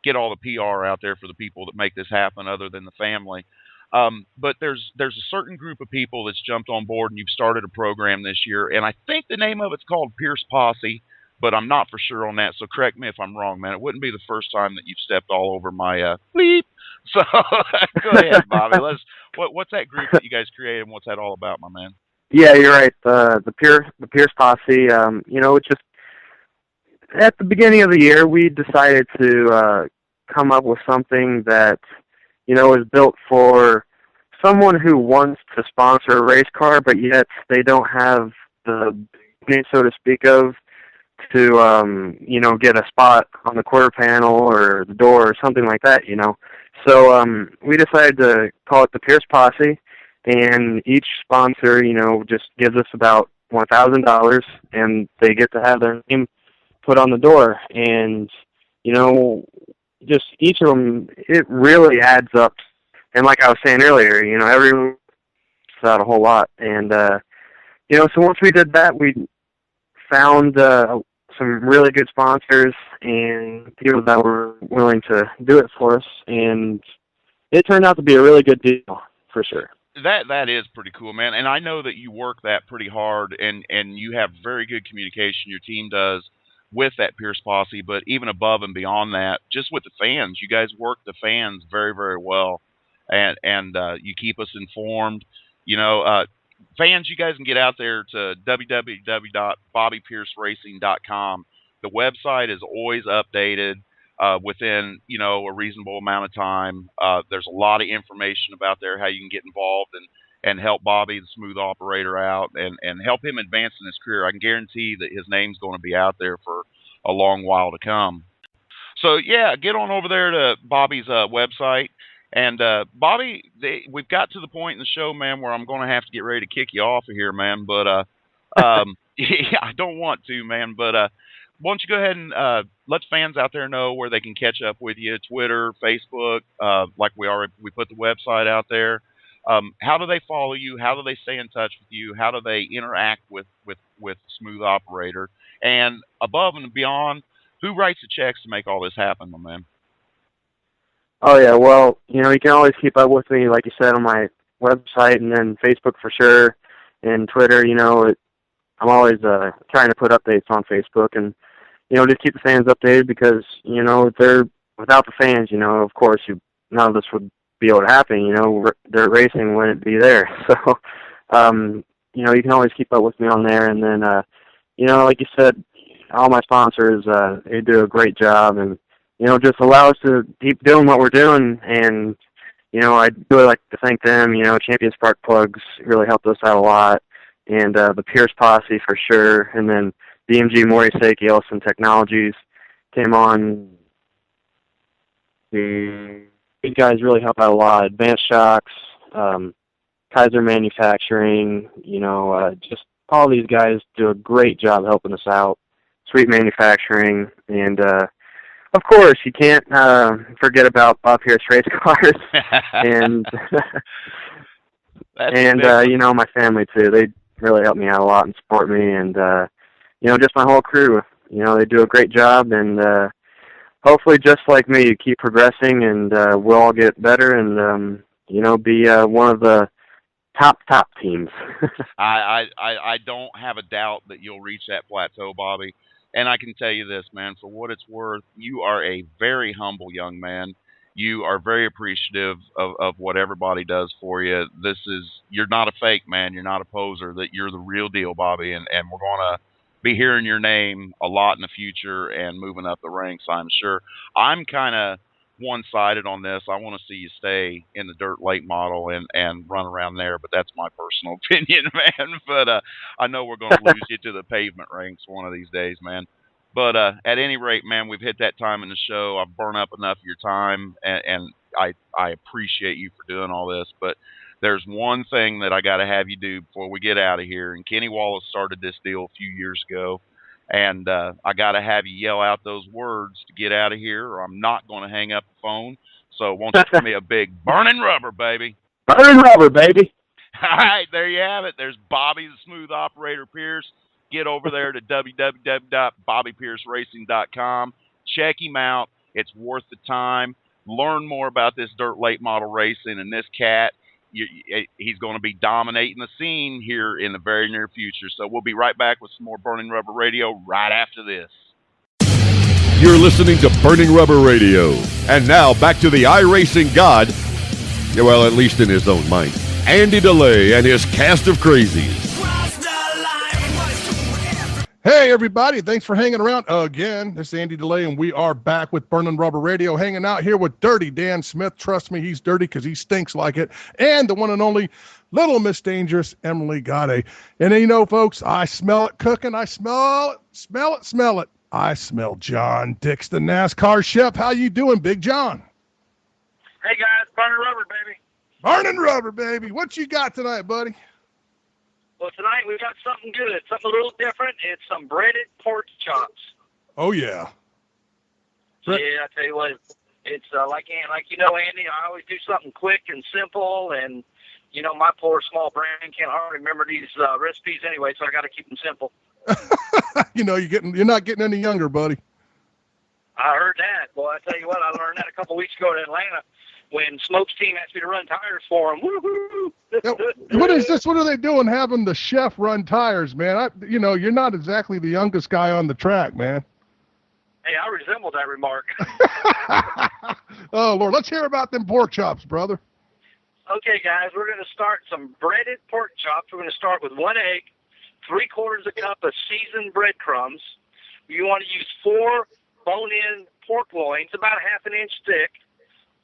get all the PR out there for the people that make this happen, other than the family. But there's a certain group of people that's jumped on board, and you've started a program this year, and I think the name of it's called Pierce Posse, but I'm not for sure on that, so correct me if I'm wrong, man. It wouldn't be the first time that you've stepped all over my bleep. So go ahead, Bobby. What's that group that you guys created, and what's that all about, my man? Yeah, you're right. The Pierce Posse. It's just at the beginning of the year we decided to come up with something that is built for someone who wants to sponsor a race car, but yet they don't have the money, so to speak, of to, get a spot on the quarter panel or the door or something like that, So we decided to call it the Pierce Posse, and each sponsor, just gives us about $1,000, and they get to have their name put on the door. And, just each of them, it really adds up. And like I was saying earlier, everyone puts out a whole lot. And, so once we did that, we found some really good sponsors and people that were willing to do it for us. And it turned out to be a really good deal, for sure. That is pretty cool, man. And I know that you work that pretty hard, and you have very good communication. Your team does with that Pierce Posse, but even above and beyond that, just with the fans, you guys work the fans very, very well, and you keep us informed. Fans, you guys can get out there to www.bobbypierceracing.com. The website is always updated within, a reasonable amount of time. There's a lot of information about there, how you can get involved and help Bobby, the smooth operator, out and help him advance in his career. I can guarantee that his name's going to be out there for a long while to come. So, yeah, get on over there to Bobby's website. And, Bobby, we've got to the point in the show, man, where I'm going to have to get ready to kick you off of here, man. But, yeah, I don't want to, man. But why don't you go ahead and let fans out there know where they can catch up with you, Twitter, Facebook, like we put the website out there. How do they follow you? How do they stay in touch with you? How do they interact with Smooth Operator? And above and beyond, who writes the checks to make all this happen, my man? Oh, yeah, well, you can always keep up with me, like you said, on my website, and then Facebook for sure, and Twitter. I'm always trying to put updates on Facebook, and, just keep the fans updated because, without the fans, of course, none of this would be able to happen. Dirt racing wouldn't be there. So, you can always keep up with me on there, and then, like you said, all my sponsors, they do a great job, and, just allow us to keep doing what we're doing. And, I'd really like to thank them. Champion Spark Plugs really helped us out a lot. And the Pierce Posse for sure. And then BMG Morisaki Ellison Technologies came on. These guys really help out a lot. Advanced Shocks, Kaiser Manufacturing, just all these guys do a great job helping us out. Sweet Manufacturing, and of course, you can't forget about Bob Pierce Race Cars, and my family too. They really help me out a lot and support me, and just my whole crew. They do a great job, and hopefully, just like me, you keep progressing, and we'll all get better, and be one of the top teams. I don't have a doubt that you'll reach that plateau, Bobby. And I can tell you this, man, for what it's worth, you are a very humble young man. You are very appreciative of what everybody does for you. You're not a fake, man. You're not a poser. That you're the real deal, Bobby. And we're going to be hearing your name a lot in the future and moving up the ranks, I'm sure. I'm kind of one-sided on this. I want to see you stay in the dirt late model and run around there, but that's my personal opinion, man. But I know we're going to lose you to the pavement ranks one of these days, man. But at any rate, man, we've hit that time in the show. I've burned up enough of your time, and I appreciate you for doing all this. But there's one thing that I got to have you do before we get out of here. And Kenny Wallace started this deal a few years ago. And I got to have you yell out those words to get out of here, or I'm not going to hang up the phone. So won't you give me a big burning rubber, baby? Burning rubber, baby. All right, there you have it. There's Bobby the Smooth Operator Pierce. Get over there to www.bobbypierceracing.com. Check him out. It's worth the time. Learn more about this dirt late model racing and this cat. He's going to be dominating the scene here in the very near future. So we'll be right back with some more Burning Rubber Radio right after this. You're listening to Burning Rubber Radio. And now back to the iRacing god, well, at least in his own mind, Andy DeLay and his cast of crazies. Hey, everybody. Thanks for hanging around again. This is Andy DeLay, and we are back with Burning Rubber Radio, hanging out here with Dirty Dan Smith. Trust me, he's dirty because he stinks like it. And the one and only Little Miss Dangerous, Emily Gade. And you know, folks, I smell it cooking. I smell it. I smell John Dix, the NASCAR chef. How you doing, Big John? Hey, guys, burning rubber, baby. Burning rubber, baby. What you got tonight, buddy? Well, tonight we got something good, something a little different. It's some breaded pork chops. Oh, yeah. Yeah, I tell you what, it's like you know, Andy, I always do something quick and simple, and, you know, my poor small brain can't hardly remember these recipes anyway, so I got to keep them simple. You know, you're not getting any younger, buddy. I heard that. Boy, I tell you what, I learned that a couple weeks ago in Atlanta when Smoke's team asked me to run tires for them. Woo-hoo! What is this? What are they doing having the chef run tires, man? You're not exactly the youngest guy on the track, man. Hey, I resemble that remark. Oh, Lord. Let's hear about them pork chops, brother. Okay, guys, we're going to start some breaded pork chops. We're going to start with 1 egg, 3/4 cup of seasoned breadcrumbs. You want to use 4 bone-in pork loins, about ½ an inch thick,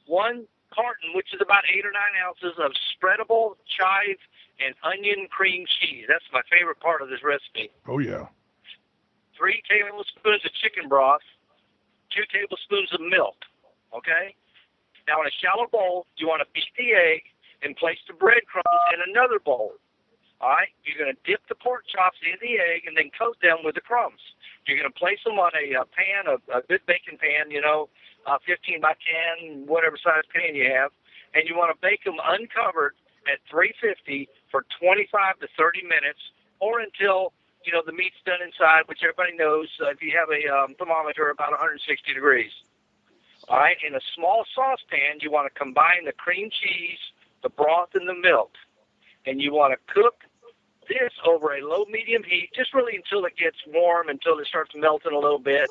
1 carton, which is about 8 or 9 ounces of spreadable chive and onion cream cheese. That's my favorite part of this recipe. Oh, yeah. 3 tablespoons of chicken broth, 2 tablespoons of milk, okay? Now, in a shallow bowl, you want to beat the egg and place the breadcrumbs in another bowl, all right? You're going to dip the pork chops in the egg and then coat them with the crumbs. You're going to place them on a pan, a good baking pan, 15 by 10, whatever size pan you have, and you want to bake them uncovered at 350 for 25 to 30 minutes or until, the meat's done inside, which everybody knows, if you have a thermometer, about 160 degrees. All right, in a small saucepan, you want to combine the cream cheese, the broth, and the milk, and you want to cook this over a low-medium heat, just really until it gets warm, until it starts melting a little bit,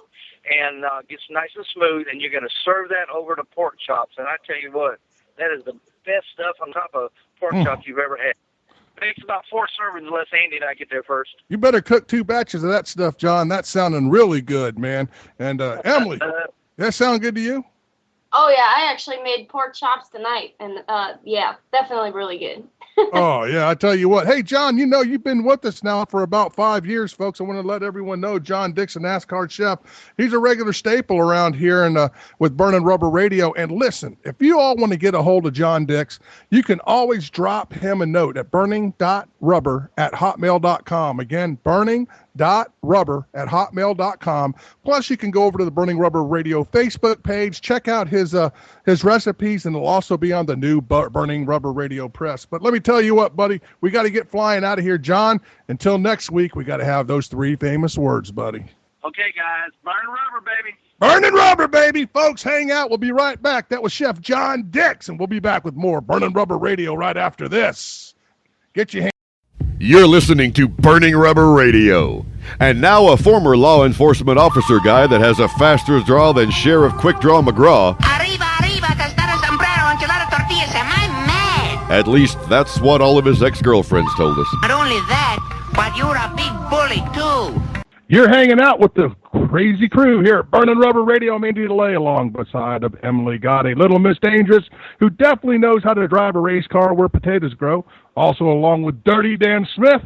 and gets nice and smooth, and you're going to serve that over the pork chops. And I tell you what, that is the best stuff on top of pork chops you've ever had. It takes about 4 servings unless Andy and I get there first. You better cook 2 batches of that stuff, John. That's sounding really good, man. And Emily, that sound good to you? Oh, yeah, I actually made pork chops tonight, and, yeah, definitely really good. Oh, yeah, I tell you what. Hey, John, you've been with us now for about 5 years, folks. I want to let everyone know John Dixon, NASCAR chef. He's a regular staple around here and with Burning Rubber Radio. And listen, if you all want to get a hold of John Dix, you can always drop him a note at burning.rubber@hotmail.com. Again, burning.rubber@hotmail.com. Plus, you can go over to the Burning Rubber Radio Facebook page, check out his recipes, and it'll also be on the new Burning Rubber Radio press. But let me tell you what, buddy, we got to get flying out of here, John. Until next week, we got to have those 3 famous words, buddy. Okay, guys, burning rubber, baby. Burning rubber, baby. Folks, hang out. We'll be right back. That was Chef John Dix, and we'll be back with more Burning Rubber Radio right after this. Get your hands. You're listening to Burning Rubber Radio. And now a former law enforcement officer guy that has a faster draw than Sheriff Quick Draw McGraw. Arriba, tostada sombrero, enchilada tortillas. Am I mad? At least that's what all of his ex-girlfriends told us. Not only that, but you're a big bully, too. You're hanging out with the crazy crew here at Burning Rubber Radio. I'm Andy DeLay along beside of Emily Gade, Little Miss Dangerous, who definitely knows how to drive a race car where potatoes grow. Also along with Dirty Dan Smith.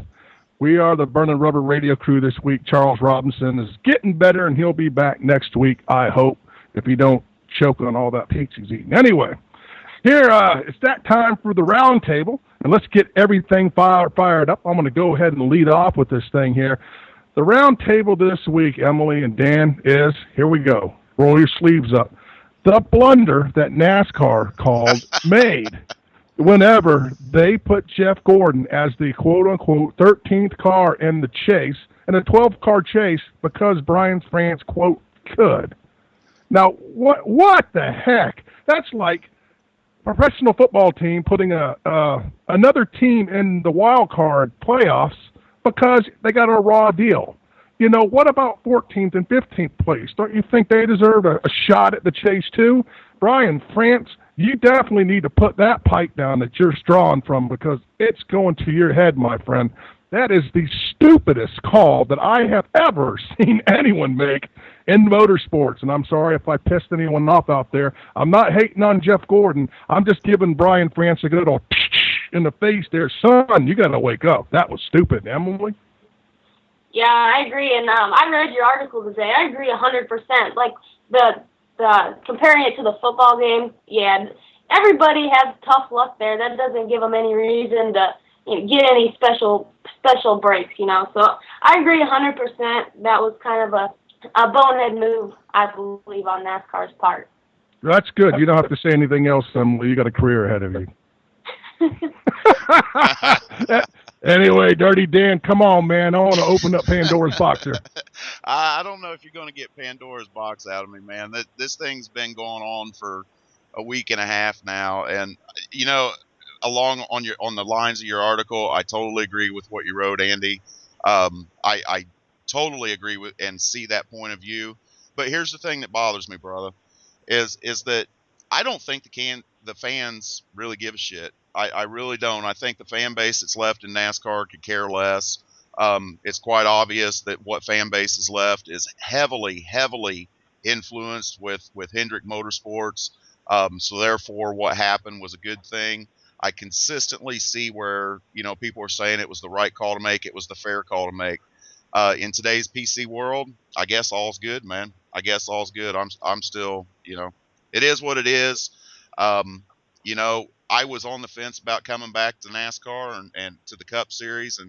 We are the Burning Rubber Radio crew this week. Charles Robinson is getting better, and he'll be back next week, I hope, if he don't choke on all that pizza he's eating. Anyway, here, it's that time for the round table, and let's get everything fired up. I'm going to go ahead and lead off with this thing here. The round table this week, Emily and Dan, is, here we go, roll your sleeves up, the blunder that NASCAR called made whenever they put Jeff Gordon as the quote-unquote 13th car in the chase, and a 12-car chase because Brian France, quote, could. Now, what the heck? That's like a professional football team putting another team in the wild card playoffs because they got a raw deal. What about 14th and 15th place? Don't you think they deserve a shot at the chase too? Brian France, you definitely need to put that pipe down that you're drawing from because it's going to your head, my friend. That is the stupidest call that I have ever seen anyone make in motorsports. And I'm sorry if I pissed anyone off out there. I'm not hating on Jeff Gordon. I'm just giving Brian France a good old in the face there. Son, you got to wake up. That was stupid, Emily. Yeah, I agree. And I read your article today. I agree 100%. Like, the comparing it to the football game, yeah, everybody has tough luck there. That doesn't give them any reason to get any special breaks, So I agree 100%. That was kind of a bonehead move, I believe, on NASCAR's part. That's good. You don't have to say anything else, Emily. You got a career ahead of you. Anyway, Dirty Dan, come on, man. I want to open up Pandora's box here. I don't know if you're going to get Pandora's box out of me, man. This thing's been going on for a week and a half now, and along on the lines of your article, I totally agree with what you wrote, Andy. I totally agree with and see that point of view. But here's the thing that bothers me, brother, is that I don't think the fans really give a shit. I really don't. I think the fan base that's left in NASCAR could care less. It's quite obvious that what fan base is left is heavily influenced with Hendrick Motorsports. So therefore, what happened was a good thing. I consistently see where people are saying it was the right call to make. It was the fair call to make. In today's PC world, I guess all's good, man. I guess all's good. I'm still, it is what it is. I was on the fence about coming back to NASCAR and to the Cup Series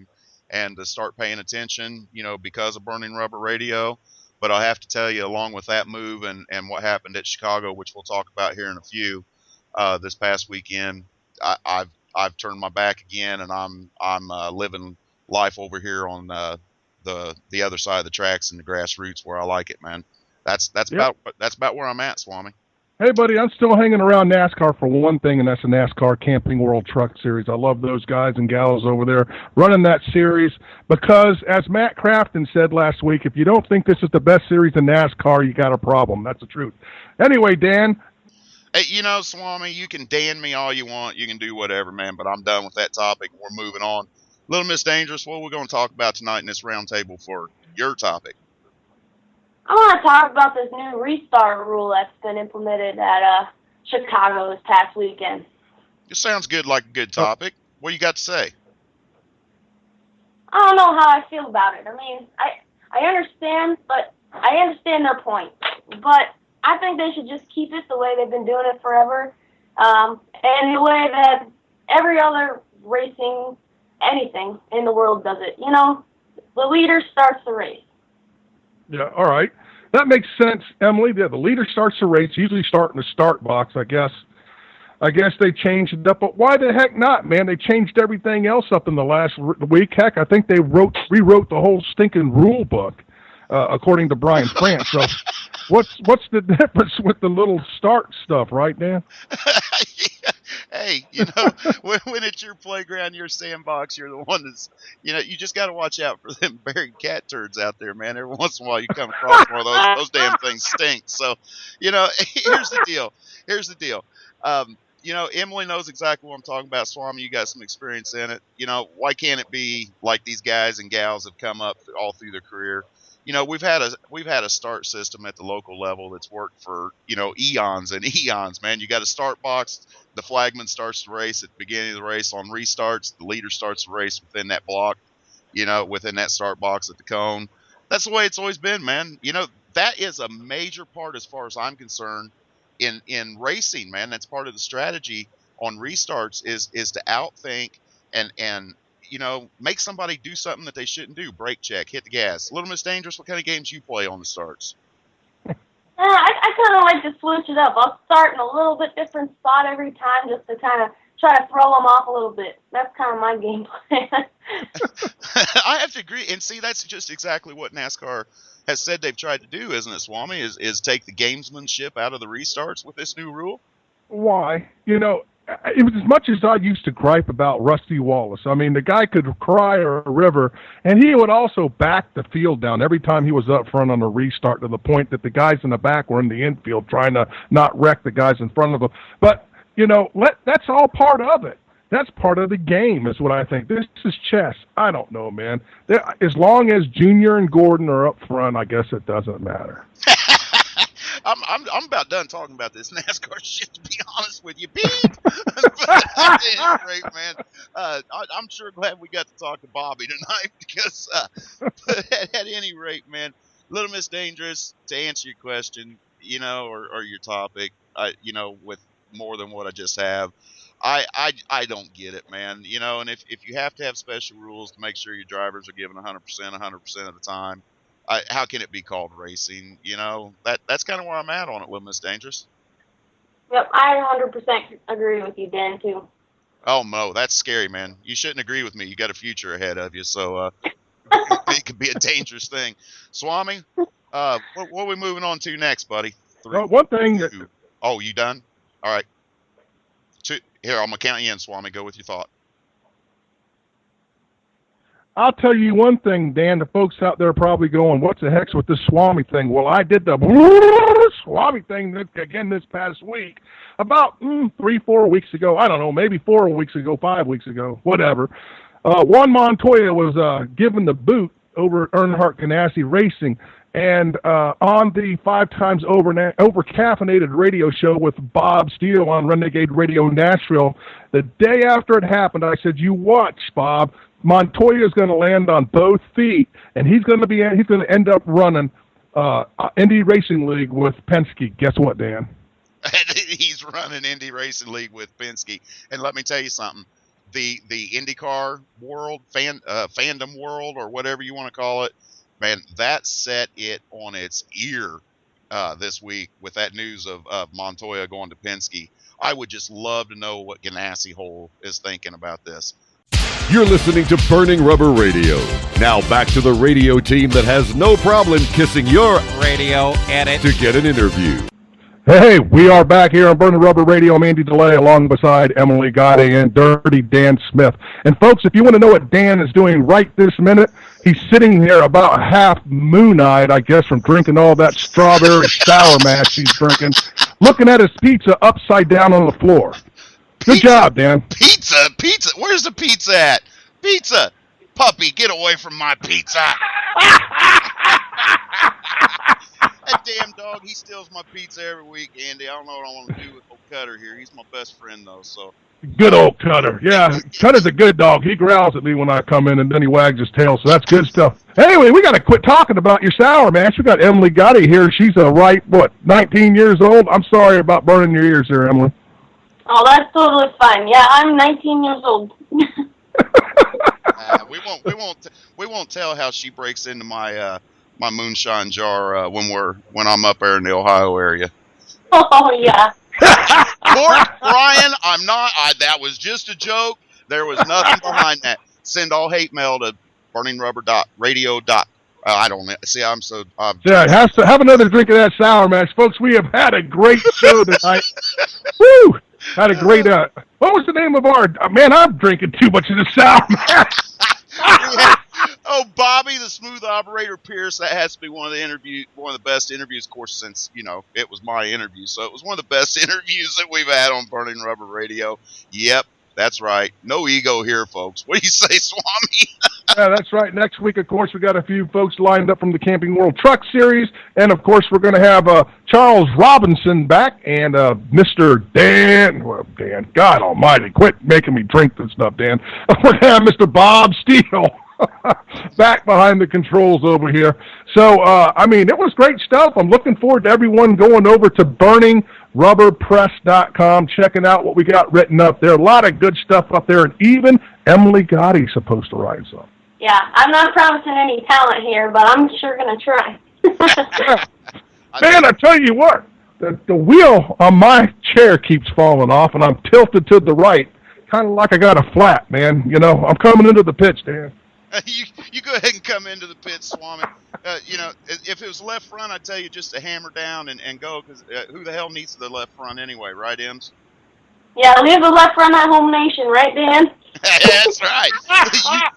and to start paying attention, because of Burning Rubber Radio. But I have to tell you, along with that move and what happened at Chicago, which we'll talk about here in a few, this past weekend, I've turned my back again, and I'm living life over here on the other side of the tracks and the grassroots where I like it, man. That's about where I'm at, Swami. Hey, buddy, I'm still hanging around NASCAR for one thing, and that's the NASCAR Camping World Truck Series. I love those guys and gals over there running that series because, as Matt Crafton said last week, if you don't think this is the best series in NASCAR, you got a problem. That's the truth. Anyway, Dan. Hey, Swami, you can Dan me all you want. You can do whatever, man, but I'm done with that topic. We're moving on. Little Miss Dangerous, what are we going to talk about tonight in this roundtable for your topic? I want to talk about this new restart rule that's been implemented at Chicago this past weekend. It sounds good, like a good topic. What you got to say? I don't know how I feel about it. I mean, I understand, but I understand their point. But I think they should just keep it the way they've been doing it forever, and the way that every other racing anything in the world does it. The leader starts the race. Yeah, all right. That makes sense, Emily. Yeah, the leader starts the race, usually start in the start box, I guess. I guess they changed it up, but why the heck not, man? They changed everything else up in the last week. Heck, I think they rewrote the whole stinking rule book, according to Brian France. So what's the difference with the little start stuff, right, Dan? Hey, when it's your playground, your sandbox, you're the one that's, you just got to watch out for them buried cat turds out there, man. Every once in a while you come across one of those damn things stink. So, here's the deal. Emily knows exactly what I'm talking about. Swami, you got some experience in it. Why can't it be like these guys and gals have come up all through their career? We've had a start system at the local level that's worked for, eons and eons, man. You got a start box. The flagman starts the race at the beginning of the race on restarts. The leader starts the race within that block, within that start box at the cone. That's the way it's always been, man. That is a major part, as far as I'm concerned, in racing, man. That's part of the strategy on restarts is to outthink and make somebody do something that they shouldn't do. Brake check, hit the gas. Little Miss Dangerous, what kind of games you play on the starts? I kind of like to switch it up. I'll start in a little bit different spot every time just to kind of try to throw them off a little bit. That's kind of my game plan. I have to agree. And see, that's just exactly what NASCAR has said they've tried to do, isn't it, Swami, is take the gamesmanship out of the restarts with this new rule? Why? It was as much as I used to gripe about Rusty Wallace. I mean, the guy could cry a river, and he would also back the field down every time he was up front on a restart, to the point that the guys in the back were in the infield trying to not wreck the guys in front of them. But, that's all part of it. That's part of the game, is what I think. This is chess. I don't know, man. As long as Junior and Gordon are up front, I guess it doesn't matter. I'm about done talking about this NASCAR shit, to be honest with you, Pete. But at any rate, man, I'm sure glad we got to talk to Bobby tonight because, but at any rate, man, Little Miss Dangerous, to answer your question, or your topic, with more than what I just have, I don't get it, man. And if you have to have special rules to make sure your drivers are given 100% of the time, how can it be called racing? That's kind of where I'm at on it, Little Miss Dangerous. Yep, I 100% agree with you, Dan, too. Oh, Mo, that's scary, man. You shouldn't agree with me. You got a future ahead of you, so it could be a dangerous thing. Swami, what are we moving on to next, buddy? 3, one thing 2. Oh, you done? All right. 2. Here, I'm going to count you in, Swami. Go with your thought. I'll tell you one thing, Dan. The folks out there are probably going, what's the heck's with this Swami thing? Well, I did the Swami thing again this past week. About 3-4 weeks ago. I don't know, maybe 4 weeks ago, 5 weeks ago, whatever. Juan Montoya was given the boot over at Earnhardt Ganassi Racing. And on the 5 times over caffeinated radio show with Bob Steele on Renegade Radio Nashville, the day after it happened, I said, "You watch, Bob. Montoya is going to land on both feet, and he's going to end up running Indy Racing League with Penske." Guess what, Dan? He's running Indy Racing League with Penske, and let me tell you something. The IndyCar world, fandom world, or whatever you want to call it, man, that set it on its ear this week with that news of Montoya going to Penske. I would just love to know what Ganassi Hole is thinking about this. You're listening to Burning Rubber Radio. Now back to the radio team that has no problem kissing your Radio edit. to get an interview. Hey, we are back here on Burning Rubber Radio. I'm Andy DeLay along beside Emily Gotti and Dirty Dan Smith. And folks, if you want to know what Dan is doing right this minute, he's sitting here about half moon-eyed, I guess, from drinking all that strawberry sour mash he's drinking, looking at his pizza upside down on the floor. Good job, Dan. Pizza. Where's the pizza at? Pizza. Puppy, get away from my pizza. That damn dog, he steals my pizza every week, Andy. I don't know what I want to do with old Cutter here. He's my best friend, though, so. Good old Cutter. Yeah, Cutter's a good dog. He growls at me when I come in, and then he wags his tail, so that's good stuff. Anyway, we got to quit talking about your sour mash. We got Emily Gotti here. She's 19 years old? I'm sorry about burning your ears there, Emily. Oh, that's totally fine. Yeah, I'm 19 years old. We won't tell how she breaks into my my moonshine jar when I'm up there in the Ohio area. Oh yeah. Brian, I'm not. That was just a joke. There was nothing behind that. Send all hate mail to burningrubber.radio. I don't know. See, I'm so. Yeah, have another drink of that sour mash, folks. We have had a great show tonight. Woo! Had a great. What was the name of our? Man, I'm drinking too much of the sour mash. Oh, Bobby, the smooth operator Pierce. That has to be one of the best interviews, of course, since it was my interview. So it was one of the best interviews that we've had on Burning Rubber Radio. Yep, that's right. No ego here, folks. What do you say, Swami? Yeah, that's right. Next week, of course, we got a few folks lined up from the Camping World Truck Series, and of course, we're going to have Charles Robinson back and Mr. Dan. Well, Dan, God Almighty, quit making me drink this stuff, Dan. We're going to have Mr. Bob Steele back behind the controls over here. So, it was great stuff. I'm looking forward to everyone going over to burningrubberpress.com, checking out what we got written up there. A lot of good stuff up there, and even Emily Gotti's supposed to write some. Yeah, I'm not promising any talent here, but I'm sure going to try. Man, I tell you what, the wheel on my chair keeps falling off, and I'm tilted to the right, kind of like I got a flat, man. I'm coming into the pitch, Dan. You go ahead and come into the pit, Swami. If it was left front, I'd tell you just to hammer down and go, because who the hell needs the left front anyway, right, Ems? Yeah, leave the left front at home nation, right, Dan? That's right.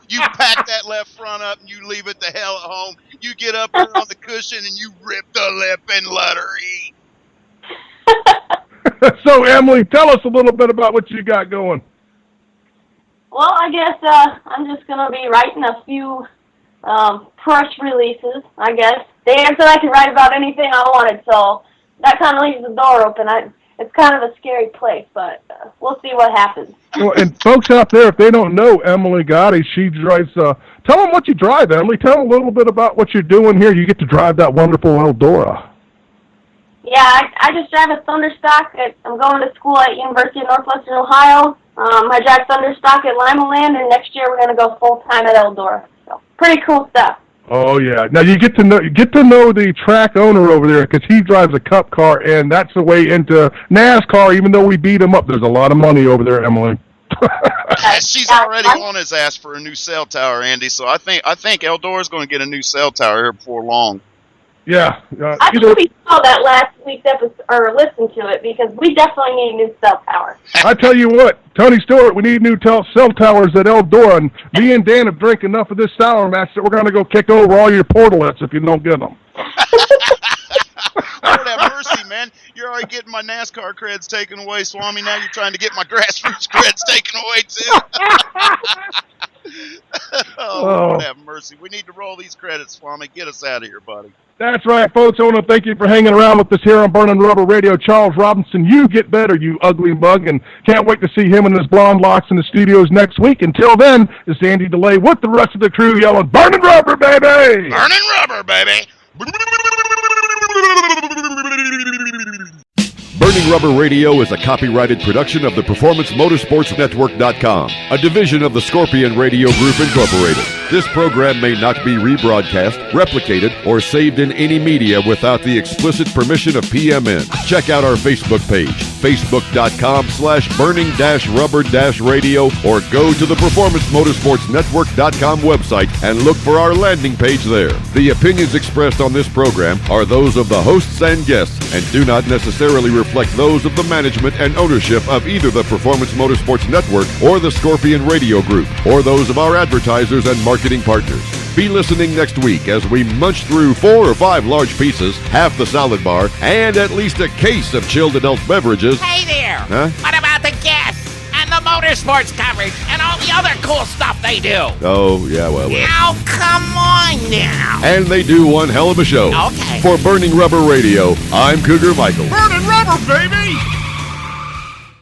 You pack that left front up and you leave it the hell at home. You get up there on the cushion and you rip the lip and letter E. So, Emily, tell us a little bit about what you got going. Well, I guess I'm just going to be writing a few press releases, I guess. Dan said I could write about anything I wanted, so that kind of leaves the door open. It's kind of a scary place, but we'll see what happens. Well, and folks out there, if they don't know Emily Gotti, she drives, tell them what you drive, Emily. Tell them a little bit about what you're doing here. You get to drive that wonderful Eldora. Yeah, I just drive a Thunderstock. I'm going to school at University of Northwestern Ohio. I drive Thunderstock at Lima Land, and next year we're going to go full-time at Eldora. So, pretty cool stuff. Oh yeah! Now you get to know the track owner over there because he drives a Cup car, and that's the way into NASCAR. Even though we beat him up, there's a lot of money over there, Emily. She's already on his ass for a new cell tower, Andy. So I think Eldora's going to get a new cell tower here before long. Yeah. I think we saw that last week's episode, or listened to it, because we definitely need a new cell tower. I tell you what, Tony Stewart, we need new cell towers at Eldora, and me and Dan have drank enough of this sour match that we're going to go kick over all your portalets if you don't get them. Lord have mercy, man. You're already getting my NASCAR creds taken away, Swami. Now you're trying to get my grassroots creds taken away, too. Lord have mercy. We need to roll these credits, Swami. Get us out of here, buddy. That's right, folks. I want to thank you for hanging around with us here on Burning Rubber Radio. Charles Robinson, you get better, you ugly bug, and can't wait to see him and his blonde locks in the studios next week. Until then, this is Andy DeLay with the rest of the crew yelling, Burning Rubber, baby! Burning rubber, baby! Burning Rubber Radio is a copyrighted production of the PerformanceMotorsportsNetwork.com, a division of the Scorpion Radio Group Incorporated. This program may not be rebroadcast, replicated, or saved in any media without the explicit permission of PMN. Check out our Facebook page, facebook.com/burning-rubber-radio, or go to the PerformanceMotorsportsNetwork.com website and look for our landing page there. The opinions expressed on this program are those of the hosts and guests and do not necessarily reflect those of the management and ownership of either the Performance Motorsports Network or the Scorpion Radio Group, or those of our advertisers and marketing partners. Be listening next week as we munch through 4 or 5 large pieces, half the salad bar, and at least a case of chilled adult beverages. Hey there! Huh? What about the guests and the motorsports coverage and all the other cool stuff they do? Oh, yeah, well. Now, come on now. And they do one hell of a show. Okay. For Burning Rubber Radio, I'm Cougar Michael. Burning rubber, baby!